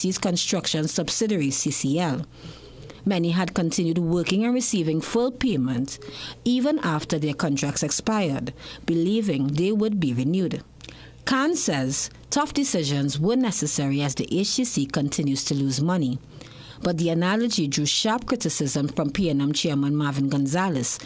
HCC's construction subsidiary, CCL. Many had continued working and receiving full payment even after their contracts expired, believing they would be renewed. Khan says tough decisions were necessary as the HCC continues to lose money. But the analogy drew sharp criticism from PNM Chairman Marvin Gonzalez,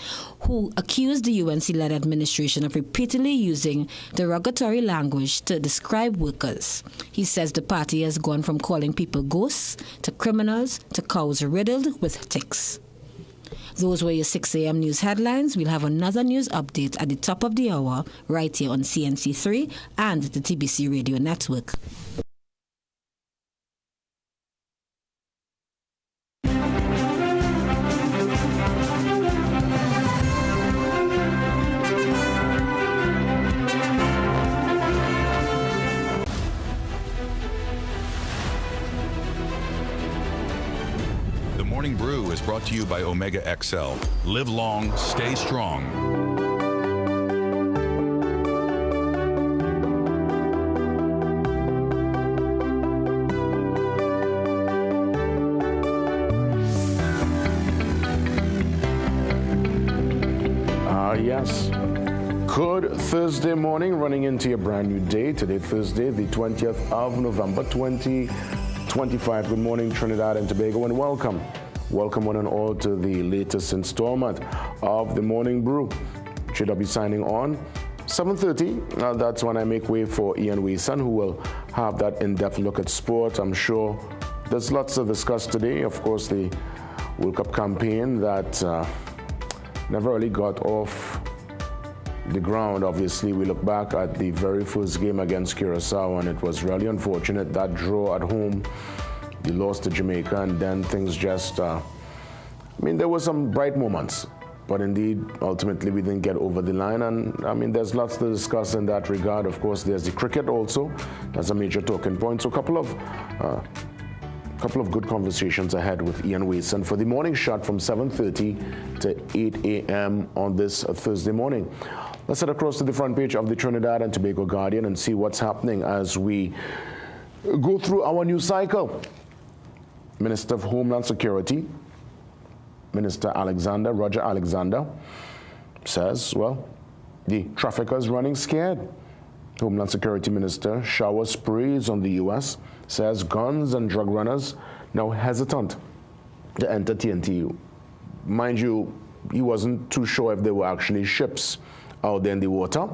who accused the UNC-led administration of repeatedly using derogatory language to describe workers. He says the party has gone from calling people ghosts to criminals to cows riddled with ticks. Those were your 6 a.m. news headlines. We'll have another news update at the top of the hour right here on CNC3 and the TBC Radio Network. Morning Brew is brought to you by Omega XL. Live long, stay strong. Yes. Good Thursday morning, running into your brand new day. Today, Thursday, the 20th of November, 2025. Good morning, Trinidad and Tobago, and welcome. Welcome one and all to the latest installment of the Morning Brew. Should I be signing on? 7:30, that's when I make way for Ian Wason, who will have that in-depth look at sport. I'm sure there's lots to discuss today. Of course, the World Cup campaign that never really got off the ground. Obviously, we look back at the very first game against Curacao, and it was really unfortunate, that draw at home. We lost to Jamaica, and then things just, there were some bright moments, but indeed, ultimately, we didn't get over the line, and there's lots to discuss in that regard. Of course, there's the cricket also. That's a major talking point. So a couple of good conversations ahead with Ian Wason for the morning shot from 7:30 to 8 a.m. on this Thursday morning. Let's head across to the front page of the Trinidad and Tobago Guardian and see what's happening as we go through our news cycle. Minister of Homeland Security, Minister Roger Alexander, says, well, the traffickers running scared. Homeland Security Minister showers praise on the U.S., says guns and drug runners now hesitant to enter TNT. Mind you, he wasn't too sure if there were actually ships out there in the water.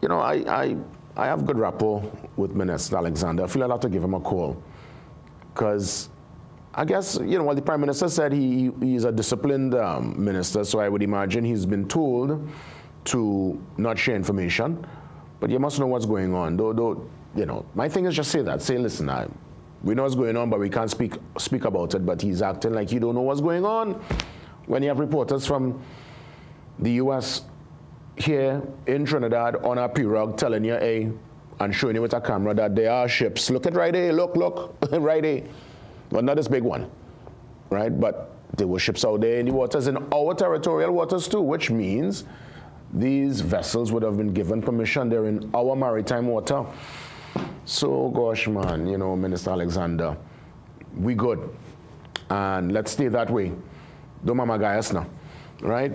You know, I have good rapport with Minister Alexander. I feel I'll have to give him a call. Because I guess, what the Prime Minister said, he's a disciplined minister, so I would imagine he's been told to not share information, but you must know what's going on. Though, my thing is just say that. Say, listen, we know what's going on, but we can't speak about it, but he's acting like you don't know what's going on. When you have reporters from the U.S. here in Trinidad on a pirogue telling you, hey, and showing you with a camera that there are ships. Look at right here, look, right here. Well, not this big one, right? But there were ships out there in the waters, in our territorial waters too, which means these vessels would have been given permission. They're in our maritime water. So, gosh, man, Minister Alexander, we good. And let's stay that way. Don't mama guys now, right?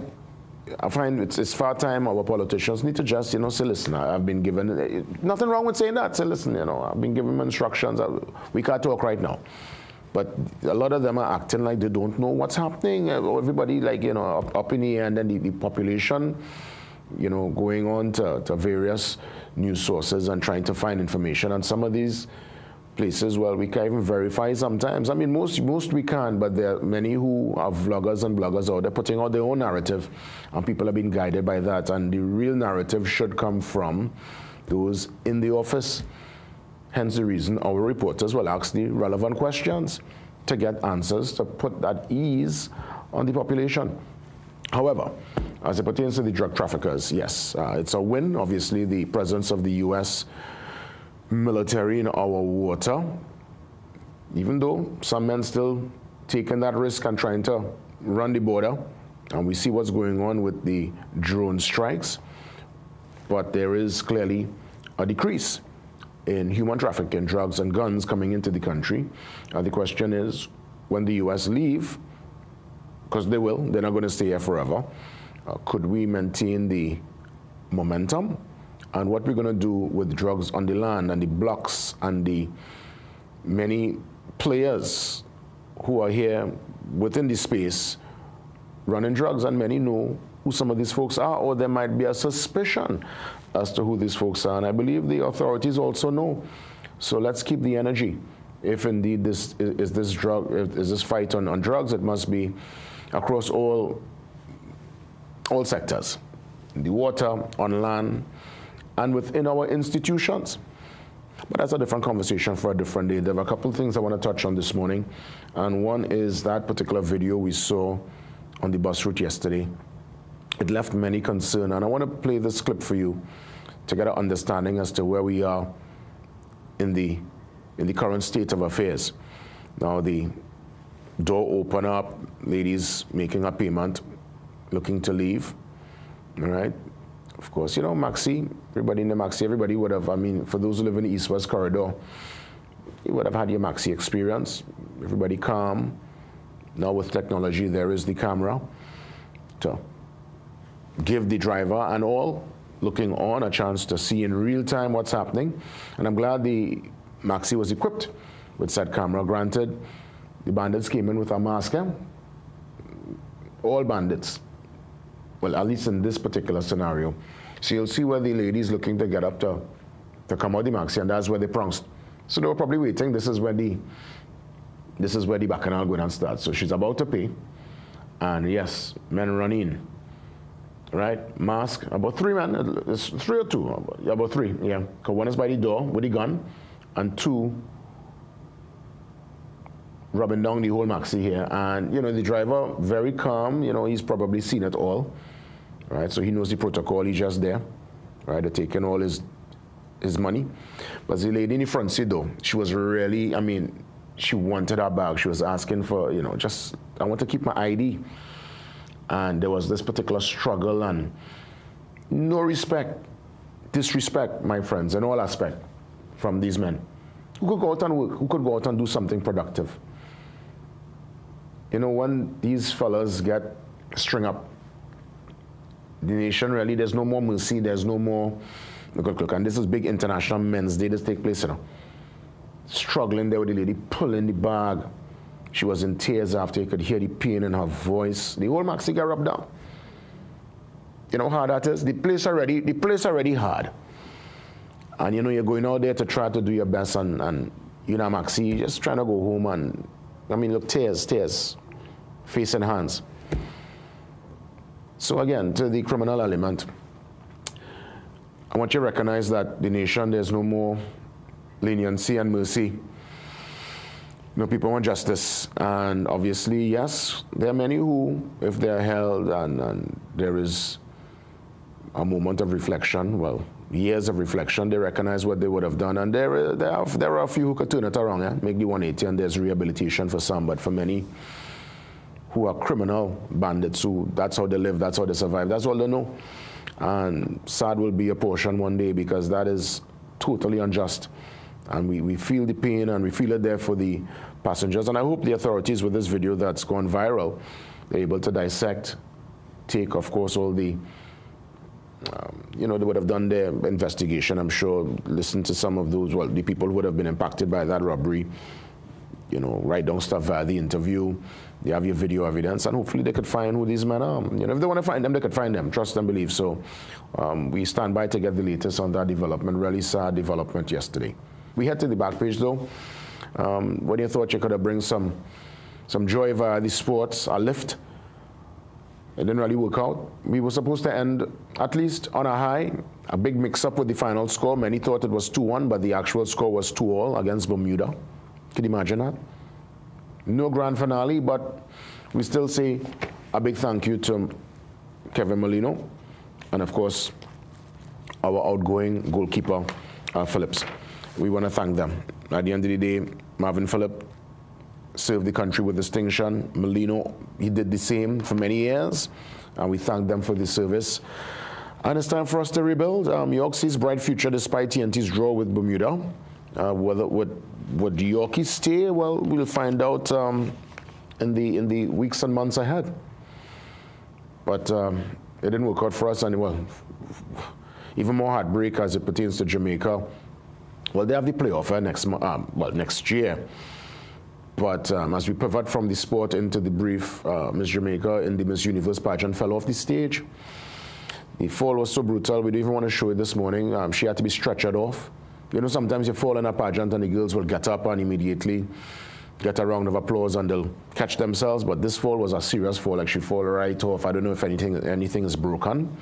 I find it's far time our politicians need to just, say, listen, I've been given, nothing wrong with saying that. Say, listen, I've been given instructions. We can't talk right now. But a lot of them are acting like they don't know what's happening. Everybody, up in the air, and then the population, going on to various news sources and trying to find information. And some of these places, well, we can't even verify sometimes. Most we can, but there are many who are vloggers and bloggers out there putting out their own narrative, and people are being guided by that. And the real narrative should come from those in the office. Hence the reason our reporters will ask the relevant questions to get answers, to put that ease on the population. However, as it pertains to the drug traffickers, yes, it's a win. Obviously, the presence of the U.S. military in our water, even though some men still taking that risk and trying to run the border, and we see what's going on with the drone strikes, but there is clearly a decrease in human trafficking, drugs and guns coming into the country. The question is, when the U.S. leave, because they will, they're not going to stay here forever, could we maintain the momentum? And what we're going to do with drugs on the land and the blocks and the many players who are here within the space running drugs, and many know who some of these folks are, or there might be a suspicion as to who these folks are, and I believe the authorities also know. So let's keep the energy. If indeed this is this fight on drugs, it must be across all sectors, the water, on land, and within our institutions. But that's a different conversation for a different day. There are a couple of things I want to touch on this morning, and one is that particular video we saw on the bus route yesterday. It left many concern, and I want to play this clip for you to get an understanding as to where we are in the current state of affairs. Now, the door opened up, ladies making a payment, looking to leave, all right? Of course, you know, Maxi, everybody in the Maxi, everybody would have, I mean, for those who live in the East-West corridor, you would have had your Maxi experience. Everybody calm. Now with technology, there is the camera to give the driver and all looking on a chance to see in real time what's happening. And I'm glad the Maxi was equipped with said camera. Granted, the bandits came in with a mask. All bandits. Well, at least in this particular scenario. So you'll see where the lady's looking to get up to come out the Maxi, and that's where they pounced. So they were probably waiting. This is where the bacchanal going and start. So she's about to pay, and yes, men run in. Right, mask, about 3 men, it's 3 or 2, about 3, yeah. Because one is by the door with the gun, and 2 rubbing down the whole Maxi here. And, you know, the driver, very calm, you know, he's probably seen it all, right? So he knows the protocol, he's just there, right? They're taking all his money. But the lady in the front seat, though, she was really, I mean, she wanted her bag. She was asking for, you know, just, I want to keep my ID. And there was this particular struggle and no respect, disrespect, my friends, in all aspects from these men who could go out and work, who could go out and do something productive. You know, when these fellas get string up, the nation really, there's no more mercy, there's no more, look, and this is big International Men's Day, this take place, you know. Struggling there with the lady, pulling the bag. She was in tears after you could hear the pain in her voice. The whole Maxi got rubbed down. You know how hard that is? The place already hard. And you know, you're going out there to try to do your best, and you know, Maxi, you're just trying to go home, and I mean, look, tears, face and hands. So again, to the criminal element, I want you to recognize that the nation, there's no more leniency and mercy. You know, people want justice, and obviously, yes, there are many who, if they're held and there is a moment of reflection, well, years of reflection, they recognize what they would have done, and there are a few who could turn it around, make the 180, and there's rehabilitation for some, but for many who are criminal bandits, who that's how they live, that's how they survive, that's all they know. And sad will be a portion one day, because that is totally unjust. And we feel the pain, and we feel it there for the passengers. And I hope the authorities, with this video that's gone viral, they're able to dissect, take, of course, all the, you know, they would have done their investigation, I'm sure, listen to some of those, well, the people who would have been impacted by that robbery, you know, write down stuff via the interview. They have your video evidence, and hopefully they could find who these men are. You know, if they want to find them, they could find them. Trust and believe. So we stand by to get the latest on that development. Really sad development yesterday. We head to the back page, though. When you thought you could have bring some joy via the sports, a lift, it didn't really work out. We were supposed to end at least on a high, a big mix-up with the final score. Many thought it was 2-1, but the actual score was 2-2 against Bermuda. Can you imagine that? No grand finale, but we still say a big thank you to Kevin Molino, and of course, our outgoing goalkeeper, Phillips. We want to thank them. At the end of the day, Marvin Phillip served the country with distinction. Molino, he did the same for many years, and we thank them for the service. And it's time for us to rebuild. York sees bright future despite TNT's draw with Bermuda. Would Yorkie stay? Well, we'll find out in the weeks and months ahead. But it didn't work out for us, and well, even more heartbreak as it pertains to Jamaica. Well, they have the playoff next year. But as we pivot from the sport into the brief, Miss Jamaica in the Miss Universe pageant fell off the stage. The fall was so brutal, we don't even want to show it this morning. She had to be stretchered off. You know, sometimes you fall in a pageant and the girls will get up and immediately get a round of applause and they'll catch themselves. But this fall was a serious fall, like she fall right off. I don't know if anything is broken.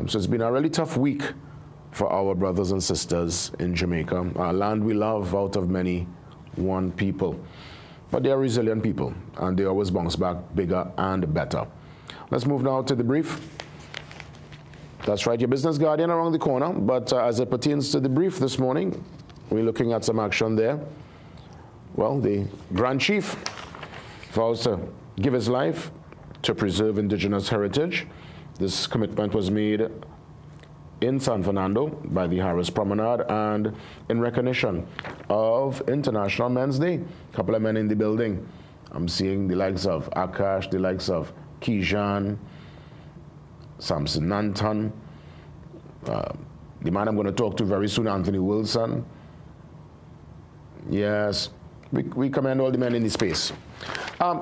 So it's been a really tough week for our brothers and sisters in Jamaica. Our land we love, out of many, one people. But they are resilient people, and they always bounce back bigger and better. Let's move now to the brief. That's right, your business guardian around the corner. But as it pertains to the brief this morning, we're looking at some action there. Well, the Grand Chief vows to give his life to preserve indigenous heritage. This commitment was made in San Fernando by the Harris Promenade and in recognition of International Men's Day. A couple of men in the building. I'm seeing the likes of Akash, the likes of Kijan, Samson Nanton, the man I'm going to talk to very soon, Anthony Wilson. Yes, we commend all the men in the space.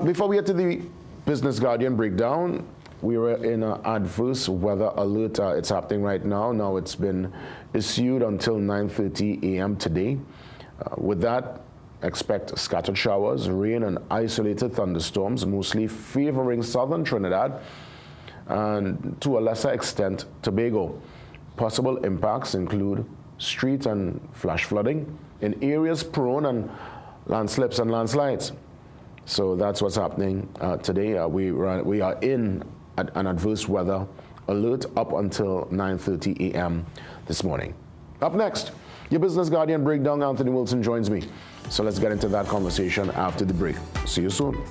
Before we get to the Business Guardian breakdown, we were in an adverse weather alert. It's happening right now. Now it's been issued until 9:30 a.m. today. With that, expect scattered showers, rain, and isolated thunderstorms, mostly favoring southern Trinidad and to a lesser extent Tobago. Possible impacts include street and flash flooding in areas prone and landslips and landslides. So that's what's happening today. We are in an adverse weather alert up until 9:30 a.m. this morning. Up next, your Business Guardian breakdown. Anthony Wilson joins me. So let's get into that conversation after the break. See you soon.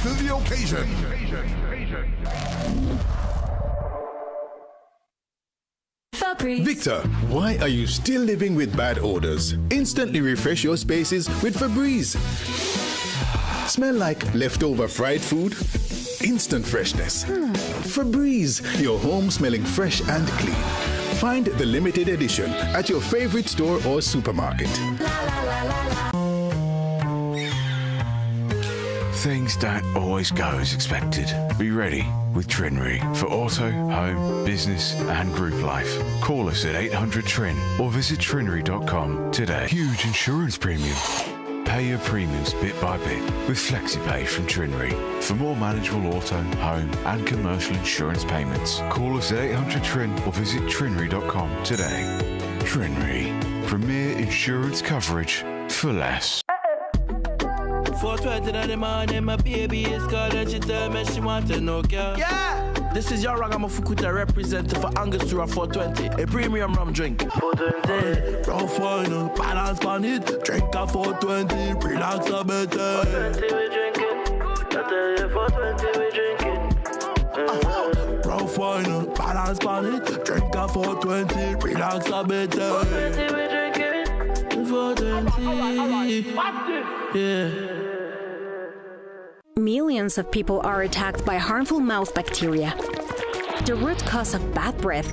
To the occasion. Victor, why are you still living with bad odors? Instantly refresh your spaces with Febreze. Smell like leftover fried food? Instant freshness. Febreze, your home smelling fresh and clean. Find the limited edition at your favorite store or supermarket. Things don't always go as expected. Be ready with Trinry for auto, home, business and group life. Call us at 800 Trin or visit trinry.com today. Huge insurance premium. Pay your premiums bit by bit with FlexiPay from Trinry. For more manageable auto, home and commercial insurance payments, call us at 800 Trin or visit trinry.com today. Trinry. Premier insurance coverage for less. 4:20 in the morning, my baby is calling. She tell me she want to know, girl. Yeah! This is your Ragamafukuta representative for Angostura 420, a premium rum drink. 420. Rough wine, balance on it. Drink a 420, relax a bit. 420 we drinking. I tell you 420 we drinking. Rough wine, balance on it. Drink a 420, relax a bit. 420 we drinking. 420. Yeah. Millions of people are attacked by harmful mouth bacteria. The root cause of bad breath,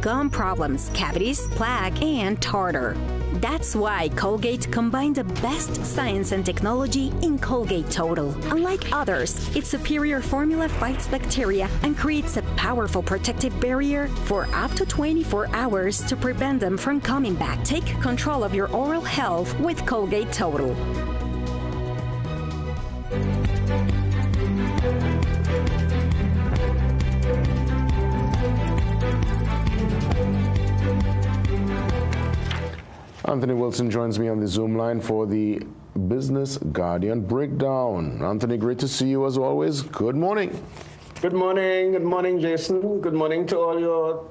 gum problems, cavities, plaque, and tartar. That's why Colgate combined the best science and technology in Colgate Total. Unlike others, its superior formula fights bacteria and creates a powerful protective barrier for up to 24 hours to prevent them from coming back. Take control of your oral health with Colgate Total. Anthony Wilson joins me on the Zoom line for the Business Guardian Breakdown. Anthony, great to see you as always. Good morning. Good morning, Jason. Good morning to all your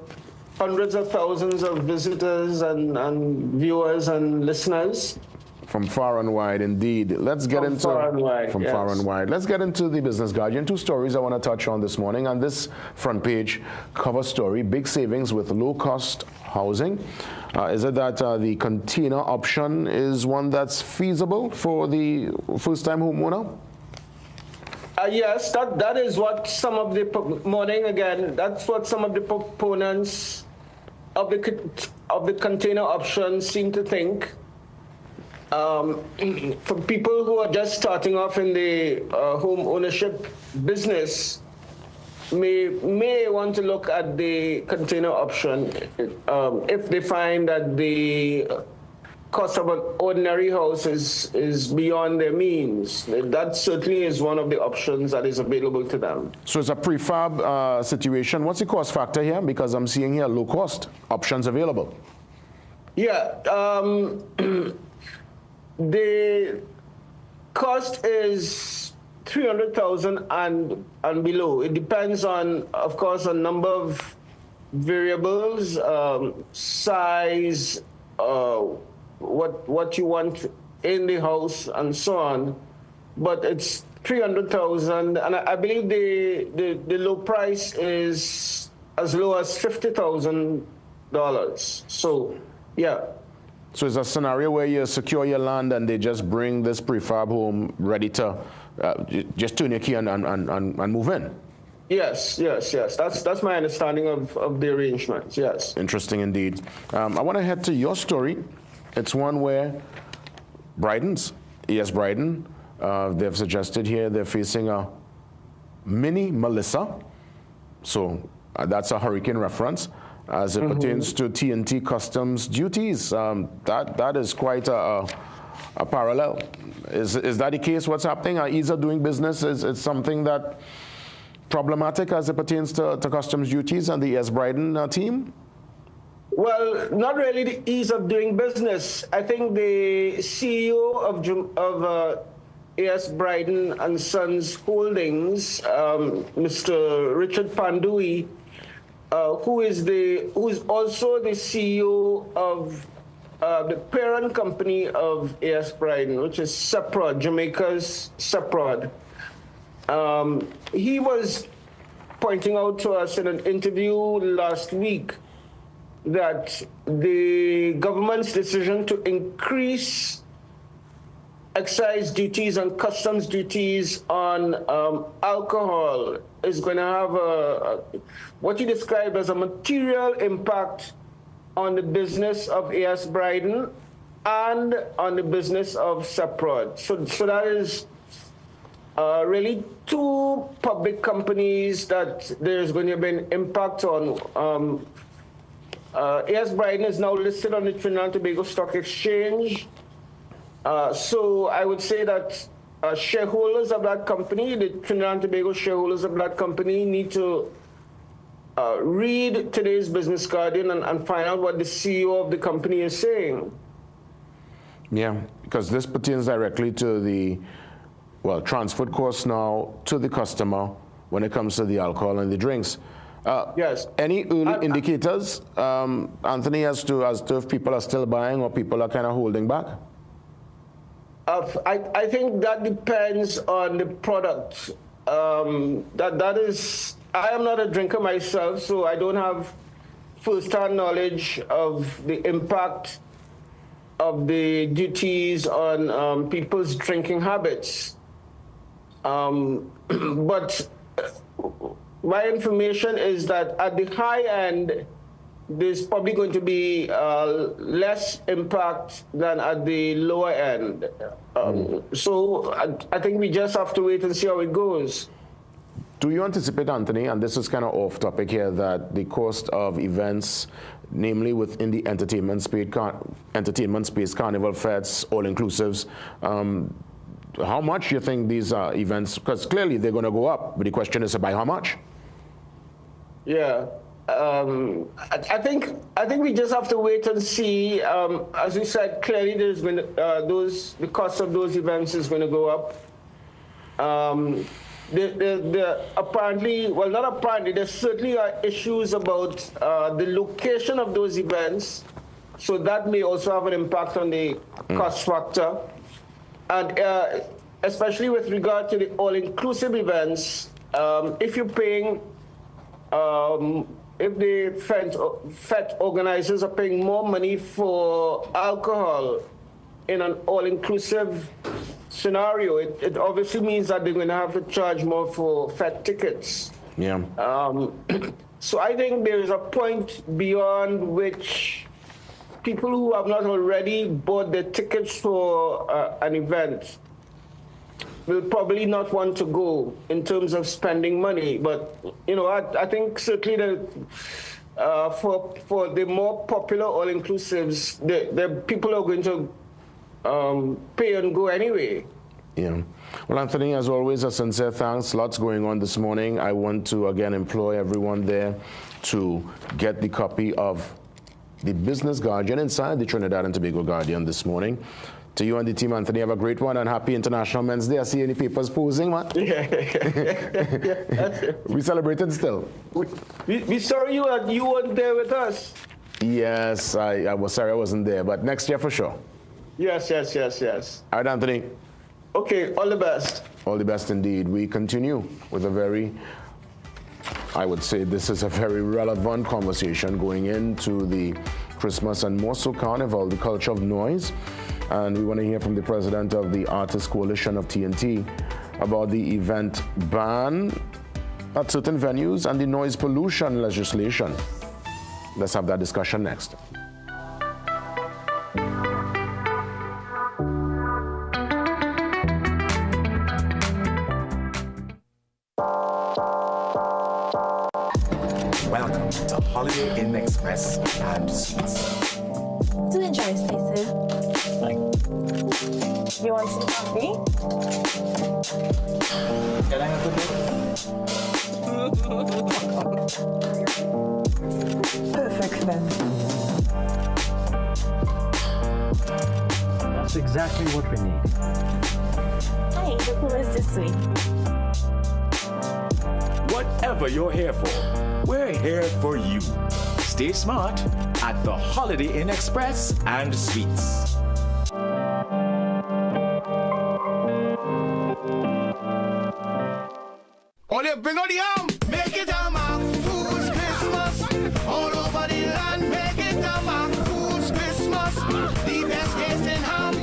hundreds of thousands of visitors and viewers and listeners. From far and wide, indeed. Let's get into far and wide. From far and wide. Let's get into the Business Guardian. Two stories I want to touch on this morning. On this front page cover story, big savings with low-cost housing. Is it that the container option is one that's feasible for the first-time homeowner? Yes, that is what some of the that's what some of the proponents of the container option seem to think. For people who are just starting off in the home ownership business, may want to look at the container option if they find that the cost of an ordinary house is beyond their means. That certainly is one of the options that is available to them. So it's a prefab situation. What's the cost factor here? Because I'm seeing here low cost options available. Yeah. The cost is $300,000 and below. It depends on, of course, a number of variables, size, what you want in the house, and so on. But it's $300,000, and I believe the low price is as low as $50,000. So, yeah. So it's a scenario where you secure your land and they just bring this prefab home ready to just turn your key and move in. Yes. That's my understanding of the arrangements, yes. Interesting indeed. I want to head to your story. It's one where Bryden's, ES Bryden, they've suggested here they're facing a mini Melissa. So that's a hurricane reference. As it pertains to TNT customs duties, that is quite a parallel. Is that the case? What's happening? Ease of doing business is something that problematic as it pertains to customs duties and the ES Bryden team? Well, not really the ease of doing business. I think the CEO of ES Bryden and Sons Holdings, Mr. Richard Pandui, who is also the CEO of the parent company of ES Bryden, which is Seprod, Jamaica's Seprod. He was pointing out to us in an interview last week that the government's decision to increase excise duties and customs duties on alcohol is going to have what he described as a material impact on the business of ES Bryden and on the business of Seprod. So that is really two public companies that there's going to be an impact on. ES Bryden is now listed on the Trinidad and Tobago Stock Exchange. So I would say that shareholders of that company, the Trinidad and Tobago shareholders of that company, need to read today's Business Guardian and find out what the CEO of the company is saying. Yeah, because this pertains directly to the, transferred costs now to the customer when it comes to the alcohol and the drinks. Yes. Any early indicators, Anthony, as to if people are still buying or people are kind of holding back? I think that depends on the product. That is, I am not a drinker myself, so I don't have first-hand knowledge of the impact of the duties on people's drinking habits. But my information is that at the high end, there's probably going to be less impact than at the lower end. So I think we just have to wait and see how it goes. Do you anticipate, Anthony, and this is kind of off topic here, that the cost of events, namely within the entertainment space, carnival fêtes, all-inclusives, how much do you think these events, because clearly they're going to go up, but the question is by how much? Yeah. I think we just have to wait and see. As you said, clearly there's been the cost of those events is going to go up. Apparently, well, not apparently, there certainly are issues about the location of those events. So that may also have an impact on the cost factor. And especially with regard to the all-inclusive events, if you're paying, if the FET organizers are paying more money for alcohol in an all-inclusive scenario, it obviously means that they're going to have to charge more for FET tickets. Yeah. So I think there is a point beyond which people who have not already bought their tickets for an event will probably not want to go in terms of spending money. But, you know, I think certainly that for the more popular all-inclusives, the people are going to pay and go anyway. Yeah. Well, Anthony, as always, a sincere thanks. Lots going on this morning. I want to, again, employ everyone there to get the copy of the Business Guardian inside the Trinidad and Tobago Guardian this morning. To you and the team, Anthony, have a great one and happy International Men's Day. I see any papers posing, man. Yeah. We celebrated still. We sorry you weren't there with us. Yes, I was sorry I wasn't there, but next year for sure. Yes. All right, Anthony. Okay, all the best. All the best indeed. We continue with I would say this is a very relevant conversation going into the Christmas and more so Carnival, the culture of noise. And we want to hear from the president of the Artists Coalition of TNT about the event ban at certain venues and the noise pollution legislation. Let's have that discussion next. Welcome to Holiday Inn Express and Suites. Do enjoy, Stacey. You want some coffee? Can I have a bit? Perfect then. That's exactly what we need. Hey, the pool is this way. Whatever you're here for, we're here for you. Stay smart at the Holiday Inn Express and Suites. All you bring on the arm, make it a Mac Foods Christmas. All over the land, make it a Mac Foods Christmas. The best tasting ham.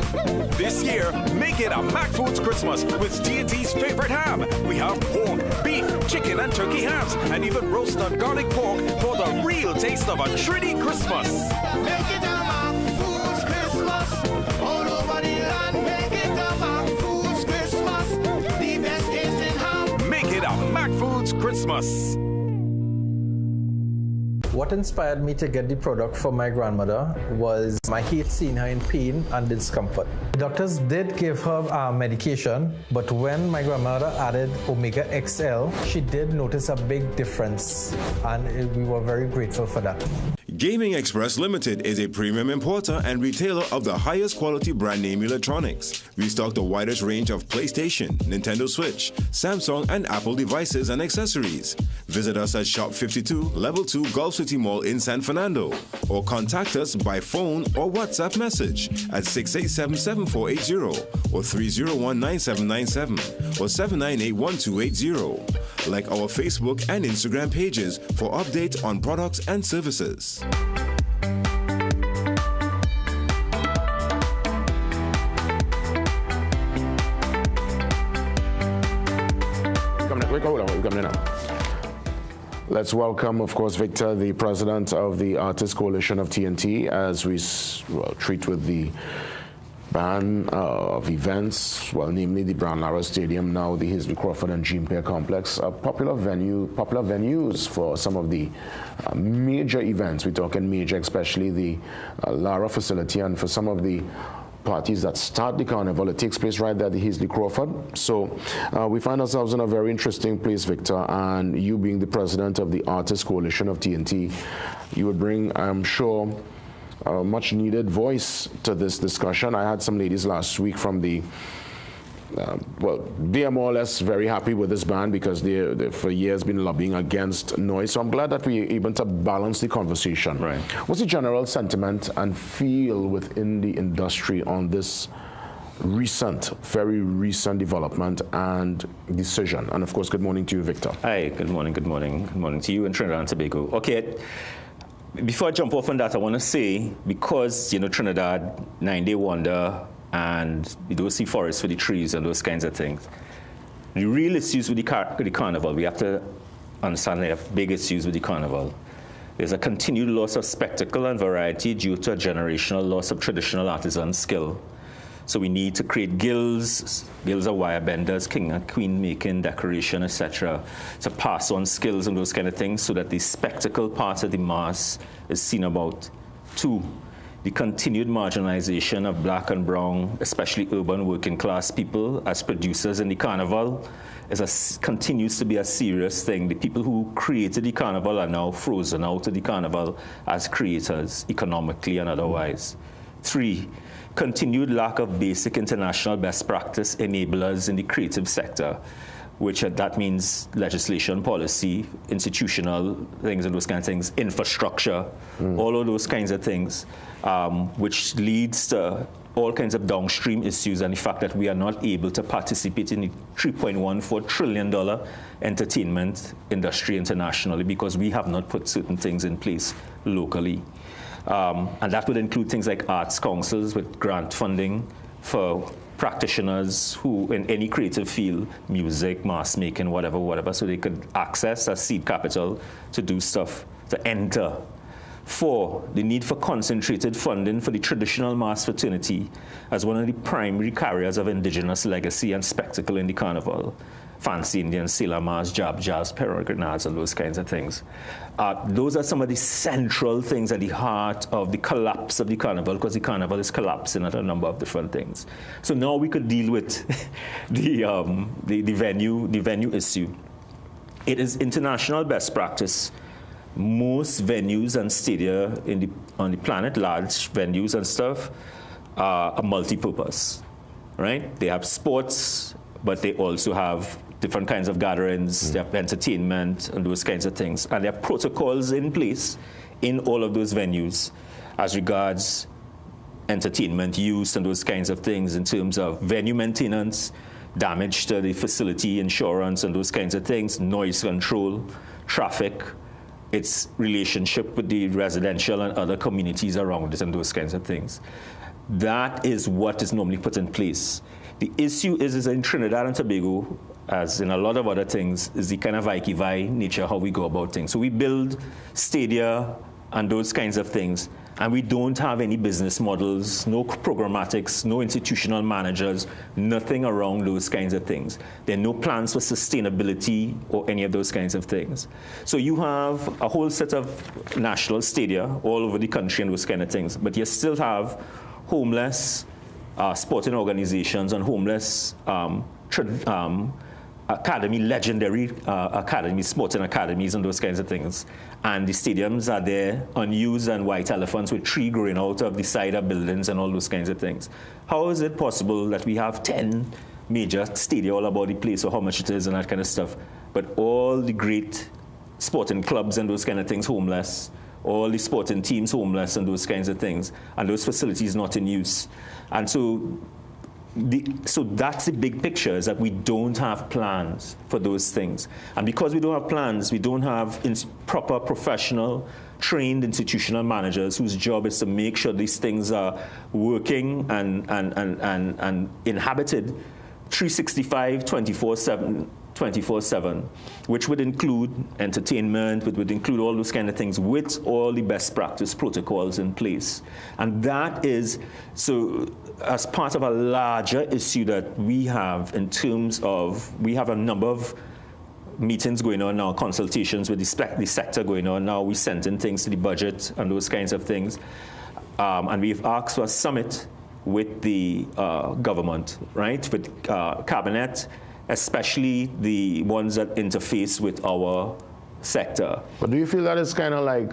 This year, make it a Mac Foods Christmas with TNT's favorite ham. We have pork, beef, chicken, and turkey hams, and even roasted garlic pork for the real taste of a Trinity Christmas. Make it a Mac Foods Christmas. All over the land, make it a Mac Foods Christmas. The best tasting ham. Make it a Mac Foods Christmas. What inspired me to get the product for my grandmother was my hate seeing her in pain and discomfort. The doctors did give her medication, but when my grandmother added Omega XL, she did notice a big difference, and we were very grateful for that. Gaming Express Limited is a premium importer and retailer of the highest quality brand name electronics. We stock the widest range of PlayStation, Nintendo Switch, Samsung, and Apple devices and accessories. Visit us at Shop 52, Level 2, Gulf City Mall in San Fernando, or contact us by phone or WhatsApp message at 687-7480 or 301-9797 or 798-1280. Like our Facebook and Instagram pages for updates on products and services. Let's welcome, of course, Victor, the president of the Artists Coalition of TNT, as we treat with the ban of events, well, namely the Brown Lara Stadium, now the Hazel Crawford and Jean Pierre Complex, popular venues for some of the major events. We're talking major, especially the Lara facility, and for some of the parties that start the carnival. It takes place right there at the Heasley Crawford. So we find ourselves in a very interesting place, Victor, and you being the president of the Artists Coalition of TNT, you would bring, I'm sure, a much needed voice to this discussion. I had some ladies last week from the well, they are more or less very happy with this ban because they for years been lobbying against noise. So I'm glad that we're able to balance the conversation. Right. What's the general sentiment and feel within the industry on this recent, very recent development and decision? And of course, good morning to you, Victor. Hi, good morning, good morning. Good morning to you in Trinidad and Tobago. Okay, before I jump off on that, I want to say, because, you know, Trinidad, 9-day wonder, and you don't see forests for the trees and those kinds of things. The real issues with the carnival, we have to understand they have big issues with the carnival. There's a continued loss of spectacle and variety due to a generational loss of traditional artisan skill. So we need to create guilds of wire benders, king and queen making, decoration, etc., to pass on skills and those kind of things so that the spectacle part of the mass is seen about. 2, the continued marginalization of black and brown, especially urban working class people as producers in the carnival continues to be a serious thing. The people who created the carnival are now frozen out of the carnival as creators, economically and otherwise. 3, continued lack of basic international best practice enablers in the creative sector, which that means legislation, policy, institutional things and those kinds of things, infrastructure, all of those kinds of things, which leads to all kinds of downstream issues and the fact that we are not able to participate in the $3.14 trillion entertainment industry internationally because we have not put certain things in place locally. And that would include things like arts councils with grant funding for practitioners who, in any creative field, music, mass making, whatever, so they could access a seed capital to do stuff, to enter. 4, the need for concentrated funding for the traditional mass fraternity as one of the primary carriers of indigenous legacy and spectacle in the carnival. Fancy Indians, Sailor Mars, Jab Jazz, Peregrinades, and those kinds of things. Those are some of the central things at the heart of the collapse of the carnival, because the carnival is collapsing at a number of different things. So now we could deal with the venue issue. It is international best practice. Most venues and stadia on the planet, large venues and stuff, are multi-purpose, right? They have sports, but they also have different kinds of gatherings, they have entertainment and those kinds of things. And there are protocols in place in all of those venues as regards entertainment use and those kinds of things in terms of venue maintenance, damage to the facility, insurance and those kinds of things, noise control, traffic, its relationship with the residential and other communities around it and those kinds of things. That is what is normally put in place. The issue is in Trinidad and Tobago, as in a lot of other things, is the kind of Ike-Vai nature how we go about things. So we build stadia and those kinds of things, and we don't have any business models, no programmatics, no institutional managers, nothing around those kinds of things. There are no plans for sustainability or any of those kinds of things. So you have a whole set of national stadia all over the country and those kind of things, but you still have homeless sporting organizations and homeless legendary academies, sporting academies and those kinds of things. And the stadiums are there unused and white elephants with tree growing out of the side of buildings and all those kinds of things. How is it possible that we have 10 major stadia all about the place, or how much it is and that kind of stuff, but all the great sporting clubs and those kind of things homeless, all the sporting teams homeless and those kinds of things, and those facilities not in use? And so that's the big picture, is that we don't have plans for those things. And because we don't have plans, we don't have proper professional, trained institutional managers whose job is to make sure these things are working and inhabited 365, 24/7, which would include entertainment, would include all those kind of things with all the best practice protocols in place. And that is, so as part of a larger issue that we have in terms of, we have a number of meetings going on now, consultations with the sector going on now. We sent in things to the budget and those kinds of things. And we've asked for a summit with the government, right? With cabinet, especially the ones that interface with our sector. But do you feel that it's kind of like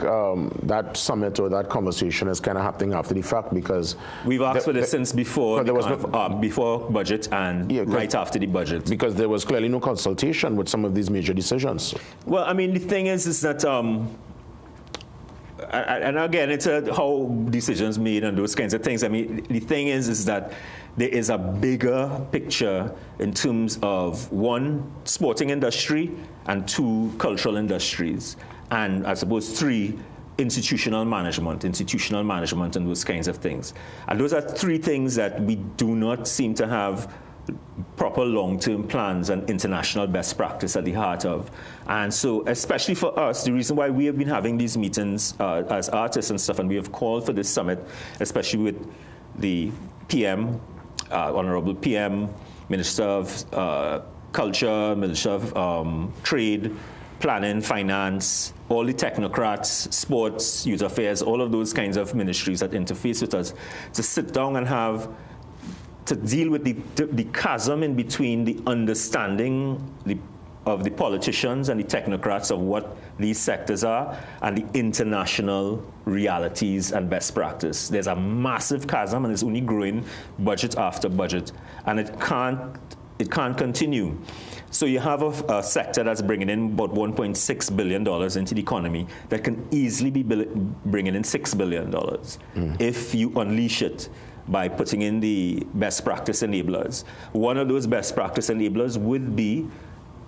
that summit or that conversation is kind of happening after the fact? Because we've asked for this since before before budget and right after the budget. Because there was clearly no consultation with some of these major decisions. Well, I mean, the thing is that, and again, it's how decisions made and those kinds of things. I mean, the thing is that there is a bigger picture in terms of, one, sporting industry, and two, cultural industries, and I suppose three, institutional management and those kinds of things. And those are three things that we do not seem to have proper long-term plans and international best practice at the heart of. And so, especially for us, the reason why we have been having these meetings as artists and stuff, and we have called for this summit, especially with the PM, Honorable PM, Minister of Culture, Minister of Trade, Planning, Finance, all the technocrats, sports, youth affairs, all of those kinds of ministries that interface with us, to sit down and to deal with the chasm in between the understanding of the politicians and the technocrats of what these sectors are and the international realities and best practice. There's a massive chasm, and it's only growing budget after budget, and it can't continue. So you have a sector that's bringing in about $1.6 billion into the economy that can easily be bringing in $6 billion if you unleash it by putting in the best practice enablers. One of those best practice enablers would be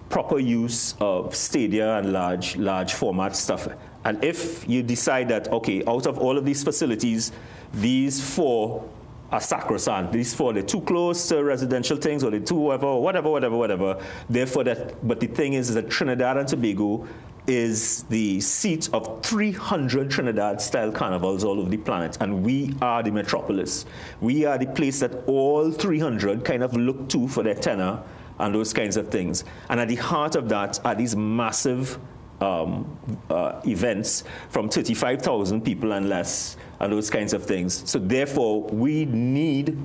proper use of stadia and large format stuff. And if you decide that, okay, out of all of these facilities, these four are sacrosanct, these four, they're too close to residential things, or they're too whatever. Therefore, but the thing is that Trinidad and Tobago is the seat of 300 Trinidad-style carnivals all over the planet, and we are the metropolis. We are the place that all 300 kind of look to for their tenor and those kinds of things. And at the heart of that are these massive events from 35,000 people and less, and those kinds of things. So therefore, we need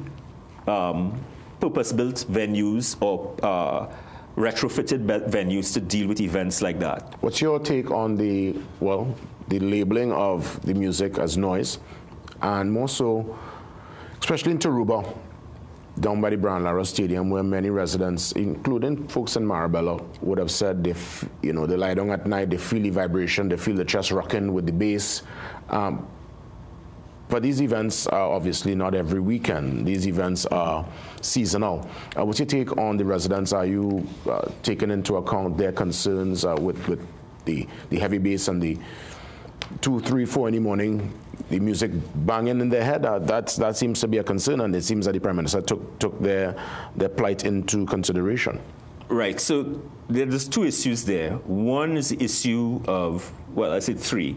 purpose-built venues or retrofitted venues to deal with events like that. What's your take on the labeling of the music as noise, and more so, especially in Taruba, down by the Brown Lara Stadium, where many residents, including folks in Marabella, would have said they lie down at night, they feel the vibration, they feel the chest rocking with the bass. But these events are obviously not every weekend. These events are seasonal. What's your take on the residents? Are you taking into account their concerns with the heavy bass and the 2, 3, 4 in the morning, the music banging in their head? That seems to be a concern, and it seems that the Prime Minister took their plight into consideration. Right, so there's two issues there. One is the issue of, well, I said three.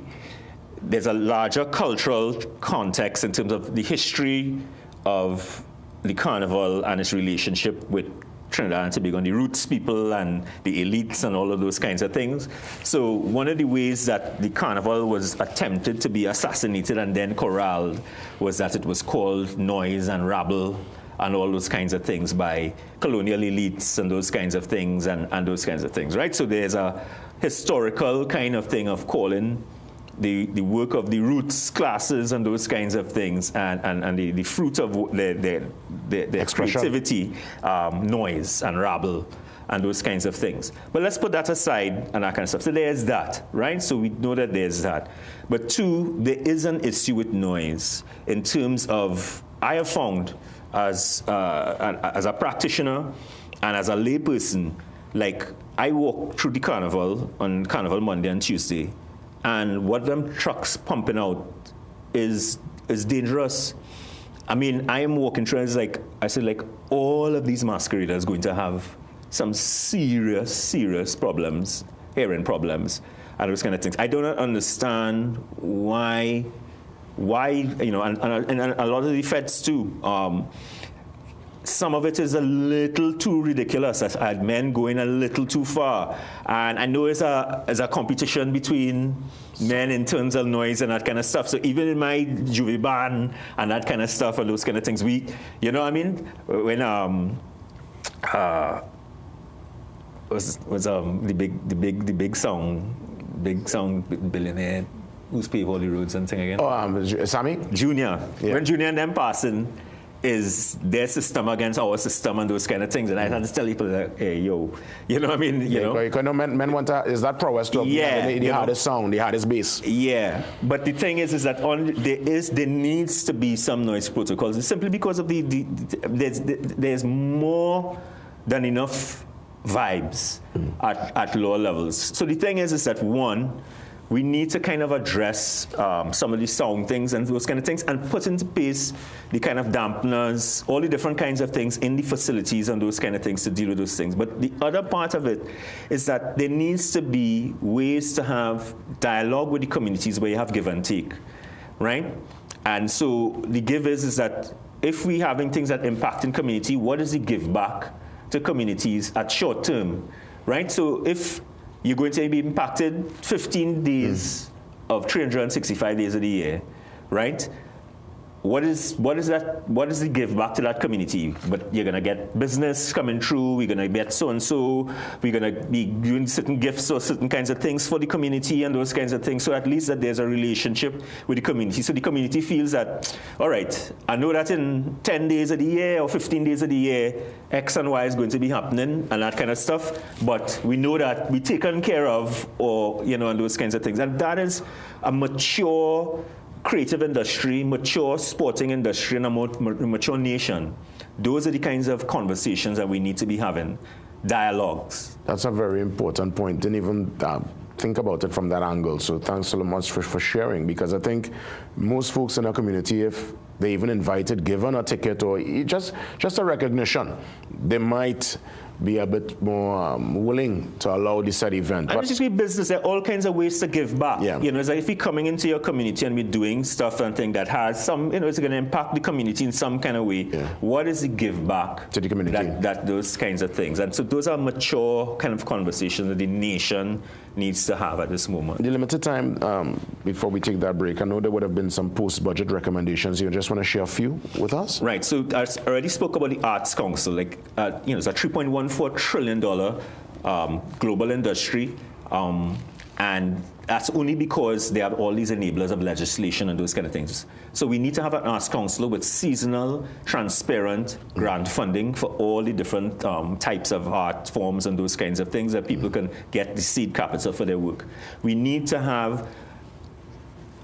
There's a larger cultural context in terms of the history of the carnival and its relationship with Trinidad and Tobago, and the roots people and the elites and all of those kinds of things. So one of the ways that the carnival was attempted to be assassinated and then corralled was that it was called noise and rabble and all those kinds of things by colonial elites and those kinds of things and those kinds of things, right? So there's a historical kind of thing of calling the work of the roots classes and those kinds of things, and the fruit of their creativity, noise and rabble and those kinds of things. But let's put that aside and that kind of stuff. So there's that, right? So we know that there's that. But two, there is an issue with noise in terms of, I have found as a practitioner and as a layperson, like I walk through the carnival on Carnival Monday and Tuesday, and what them trucks pumping out is dangerous. I mean, I am walking through, I said, all of these masqueraders going to have some serious problems, hearing problems, and those kind of things. I do not understand why, and a lot of the feds too. some of it is a little too ridiculous, as men going a little too far. And I know it's a competition between men in terms of noise and that kind of stuff. So even in my juvie band and that kind of stuff and those kind of things, we, you know what I mean? When was the big song billionaire who's paved all the roads and thing again? Oh, Sammy? Junior. Yeah. When Junior and them passing, is their system against our system and those kind of things. And I had to tell people that, hey, yo, you know what I mean? You know, men want to, is that prowess to have the hardest sound, the hardest bass? Yeah, but the thing is that there needs to be some noise protocols simply because of there's more than enough vibes at lower levels. So the thing is that one, we need to kind of address some of the sound things and those kind of things and put into place the kind of dampeners, all the different kinds of things in the facilities and those kind of things to deal with those things. But the other part of it is that there needs to be ways to have dialogue with the communities where you have give and take, right? And so the give is that if we're having things that impact in community, what is the give back to communities at short term, right? So if you're going to be impacted 15 days of 365 days of the year, right? What is the give back to that community? But you're going to get business coming through, we're going to get so-and-so, we're going to be doing certain gifts or certain kinds of things for the community and those kinds of things. So at least that there's a relationship with the community. So the community feels that, all right, I know that in 10 days of the year or 15 days of the year, X and Y is going to be happening and that kind of stuff. But we know that we're taken care of or, you know, and those kinds of things. And that is a mature creative industry, mature sporting industry, and a mature nation. Those are the kinds of conversations that we need to be having, dialogues. That's a very important point. Didn't even think about it from that angle. So thanks so much for sharing, because I think most folks in our community, if they even invited, given a ticket or just a recognition, they might be a bit more willing to allow this said event. And it's just be business. There are all kinds of ways to give back. Yeah. You know, it's like if we're coming into your community and we're doing stuff and thing that has some, you know, it's going to impact the community in some kind of way. Yeah. What is the give back to the community? That those kinds of things. And so those are mature kind of conversations that the nation needs to have at this moment. The limited time before we take that break, I know there would have been some post-budget recommendations. You just want to share a few with us? Right. So I already spoke about the Arts Council. Like, you know, it's a $3.14 trillion global industry. And that's only because they have all these enablers of legislation and those kind of things. So we need to have an arts council with seasonal, transparent grant funding for all the different types of art forms and those kinds of things that people can get the seed capital for their work. We need to have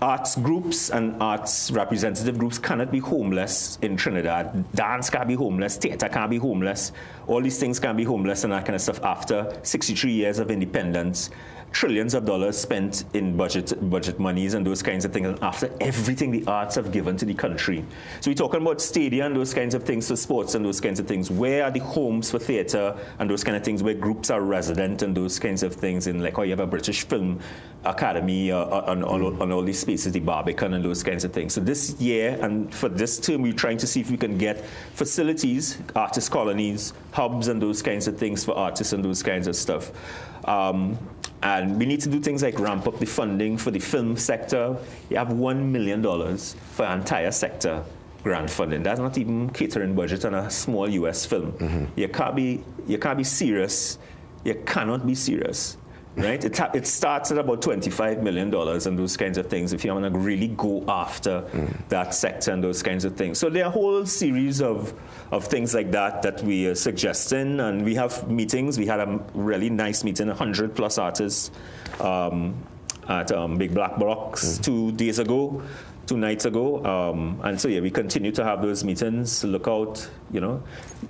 arts groups and arts representative groups cannot be homeless in Trinidad. Dance can't be homeless, theater can't be homeless. All these things can be homeless and that kind of stuff after 63 years of independence. Trillions of dollars spent in budget monies and those kinds of things, and after everything the arts have given to the country. So we're talking about stadia and those kinds of things for sports and those kinds of things. Where are the homes for theatre and those kind of things where groups are resident and those kinds of things, in like how you have a British Film Academy on all these spaces, the Barbican and those kinds of things. So this year and for this term, we're trying to see if we can get facilities, artist colonies, hubs and those kinds of things for artists and those kinds of stuff. And we need to do things like ramp up the funding for the film sector. You have $1 million for entire sector grant funding. That's not even catering budget on a small US film. Mm-hmm. You can't be serious. You cannot be serious. Right? It starts at about $25 million and those kinds of things if you want to really go after that sector and those kinds of things. So there are a whole series of things like that we are suggesting, and we have meetings. We had a really nice meeting, 100+ artists at Big Black Box 2 nights ago. And so, yeah, we continue to have those meetings. Look out, you know.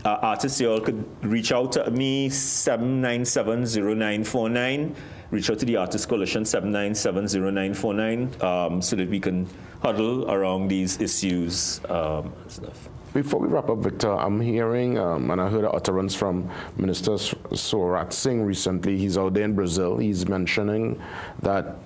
Artists, you all could reach out to me, 797-0949. Reach out to the Artist Coalition, 797-0949, so that we can huddle around these issues and stuff. Before we wrap up, Victor, I'm hearing, and I heard an utterance from Minister Sorat Singh recently. He's out there in Brazil. He's mentioning that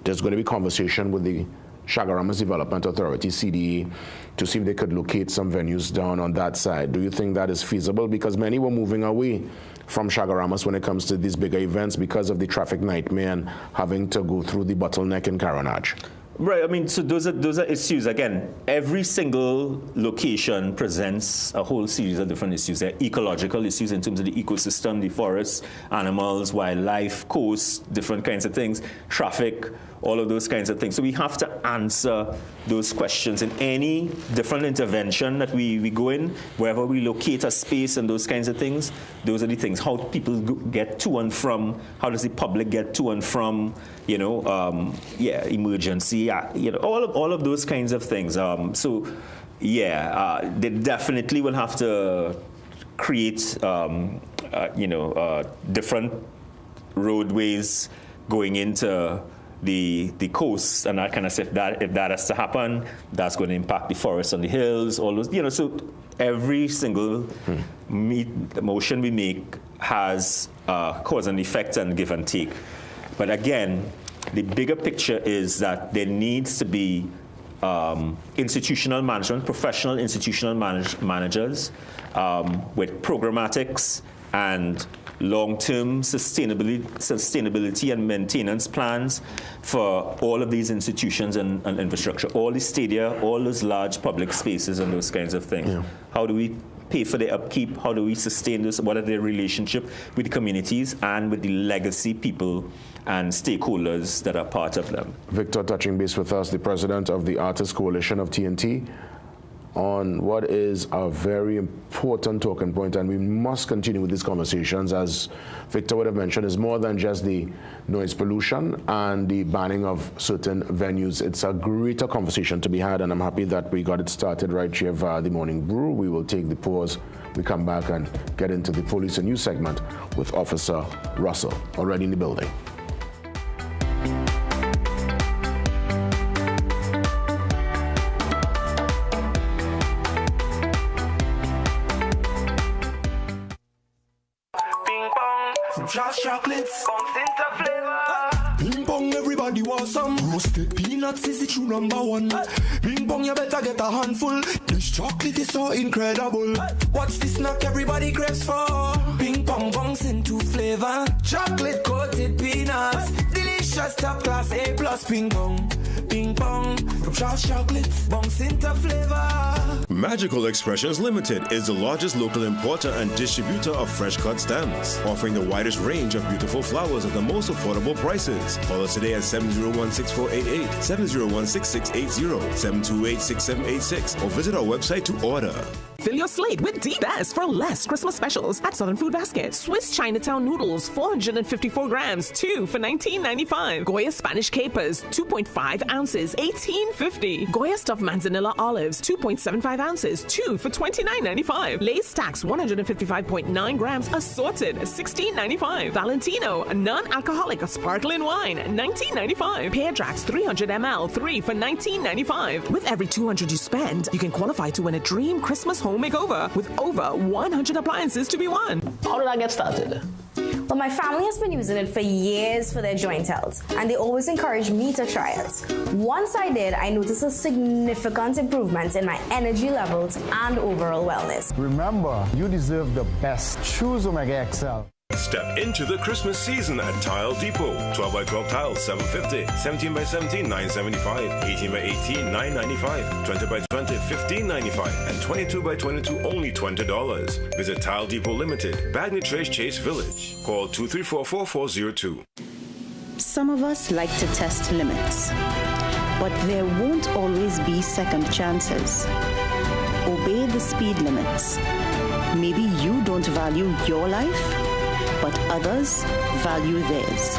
there's going to be conversation with the Chaguaramas Development Authority, CDA, to see if they could locate some venues down on that side. Do you think that is feasible? Because many were moving away from Chaguaramas when it comes to these bigger events because of the traffic nightmare and having to go through the bottleneck in Caronage. Right, I mean, so those are issues. Again, every single location presents a whole series of different issues. There are ecological issues in terms of the ecosystem, the forests, animals, wildlife, coasts, different kinds of things, traffic, all of those kinds of things. So we have to answer those questions in any different intervention that we go in, wherever we locate a space and those kinds of things. Those are the things. How people get to and from, how does the public get to and from, emergency, all of those kinds of things. They definitely will have to create, different roadways going into the coast and that kind of stuff. If that has to happen, that's going to impact the forests on the hills, all those, so every single motion we make has cause and effect and give and take. But again, the bigger picture is that there needs to be institutional management, professional institutional managers with programmatics and long-term sustainability and maintenance plans for all of these institutions and infrastructure, all the stadia, all those large public spaces and those kinds of things. Yeah. How do we pay for their upkeep? How do we sustain this? What are their relationship with the communities and with the legacy people and stakeholders that are part of them? Victor, touching base with us, the president of the Artists Coalition of TNT, on what is a very important talking point, and we must continue with these conversations, as Victor would have mentioned, is more than just the noise pollution and the banning of certain venues. It's a greater conversation to be had, and I'm happy that we got it started right here via the Morning Brew. We will take the pause. We come back and get into the police and news segment with Officer Russell, already in the building. Chocolates, Bing bong, everybody wants some. Roasted peanuts is the true #1. Bing bong, you better get a handful. This chocolate is so incredible. What's the snack everybody craves for? Bing bong bongs into flavor. Chocolate coated peanuts. Delicious top class A+. Bing bong. Bing bong, from Charles Chocolates, bongs into flavor. Magical Expressions Limited is the largest local importer and distributor of fresh cut stems, offering the widest range of beautiful flowers at the most affordable prices. Call us today at 701-6488, 701-6680, 728-6786, or visit our website to order. Fill your slate with the best for less Christmas specials at Southern Food Basket. Swiss Chinatown noodles, 454 grams, 2 for $19.95. Goya Spanish capers, 2.5 ounces, $18.50. Goya stuffed manzanilla olives, 2.75 ounces, 2 for $29.95. Lay's Stacks, 155.9 grams, assorted, $16.95. Valentino, non-alcoholic sparkling wine, $19.95. Pear Drax, 300 ml, 3 for $19.95. With every $200 you spend, you can qualify to win a dream Christmas home makeover with over 100 appliances to be won. How did I get started? Well, my family has been using it for years for their joint health, and they always encourage me to try it. Once I did, I noticed a significant improvement in my energy levels and overall wellness. Remember, you deserve the best. Choose Omega XL. Step into the Christmas season at Tile Depot. 12 by 12 tiles, $750. 17 by 17, $975. 18 by 18, $995. 20 by 20, $15.95. And 22 by 22, only $20. Visit Tile Depot Limited, Bagney Trace Chase Village. Call 234-4402. Some of us like to test limits, but there won't always be second chances. Obey the speed limits. Maybe you don't value your life, but others value theirs.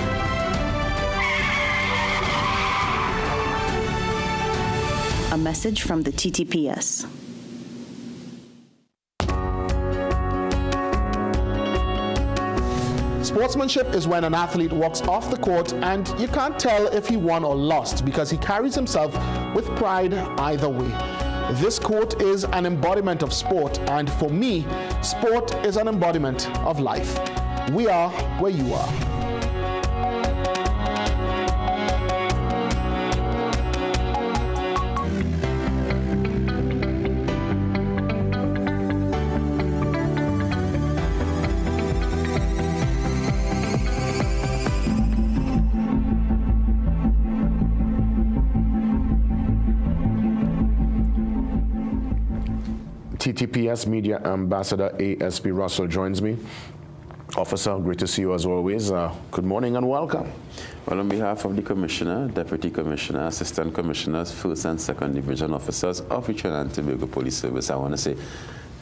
A message from the TTPS. Sportsmanship is when an athlete walks off the court and you can't tell if he won or lost because he carries himself with pride either way. This quote is an embodiment of sport, and for me, sport is an embodiment of life. We are where you are. TTPS Media Ambassador ASP Russell joins me. Officer, great to see you as always. Good morning and welcome. Well, on behalf of the Commissioner, Deputy Commissioner, Assistant Commissioners, First and Second Division Officers of the Trinidad and Tobago Police Service, I want to say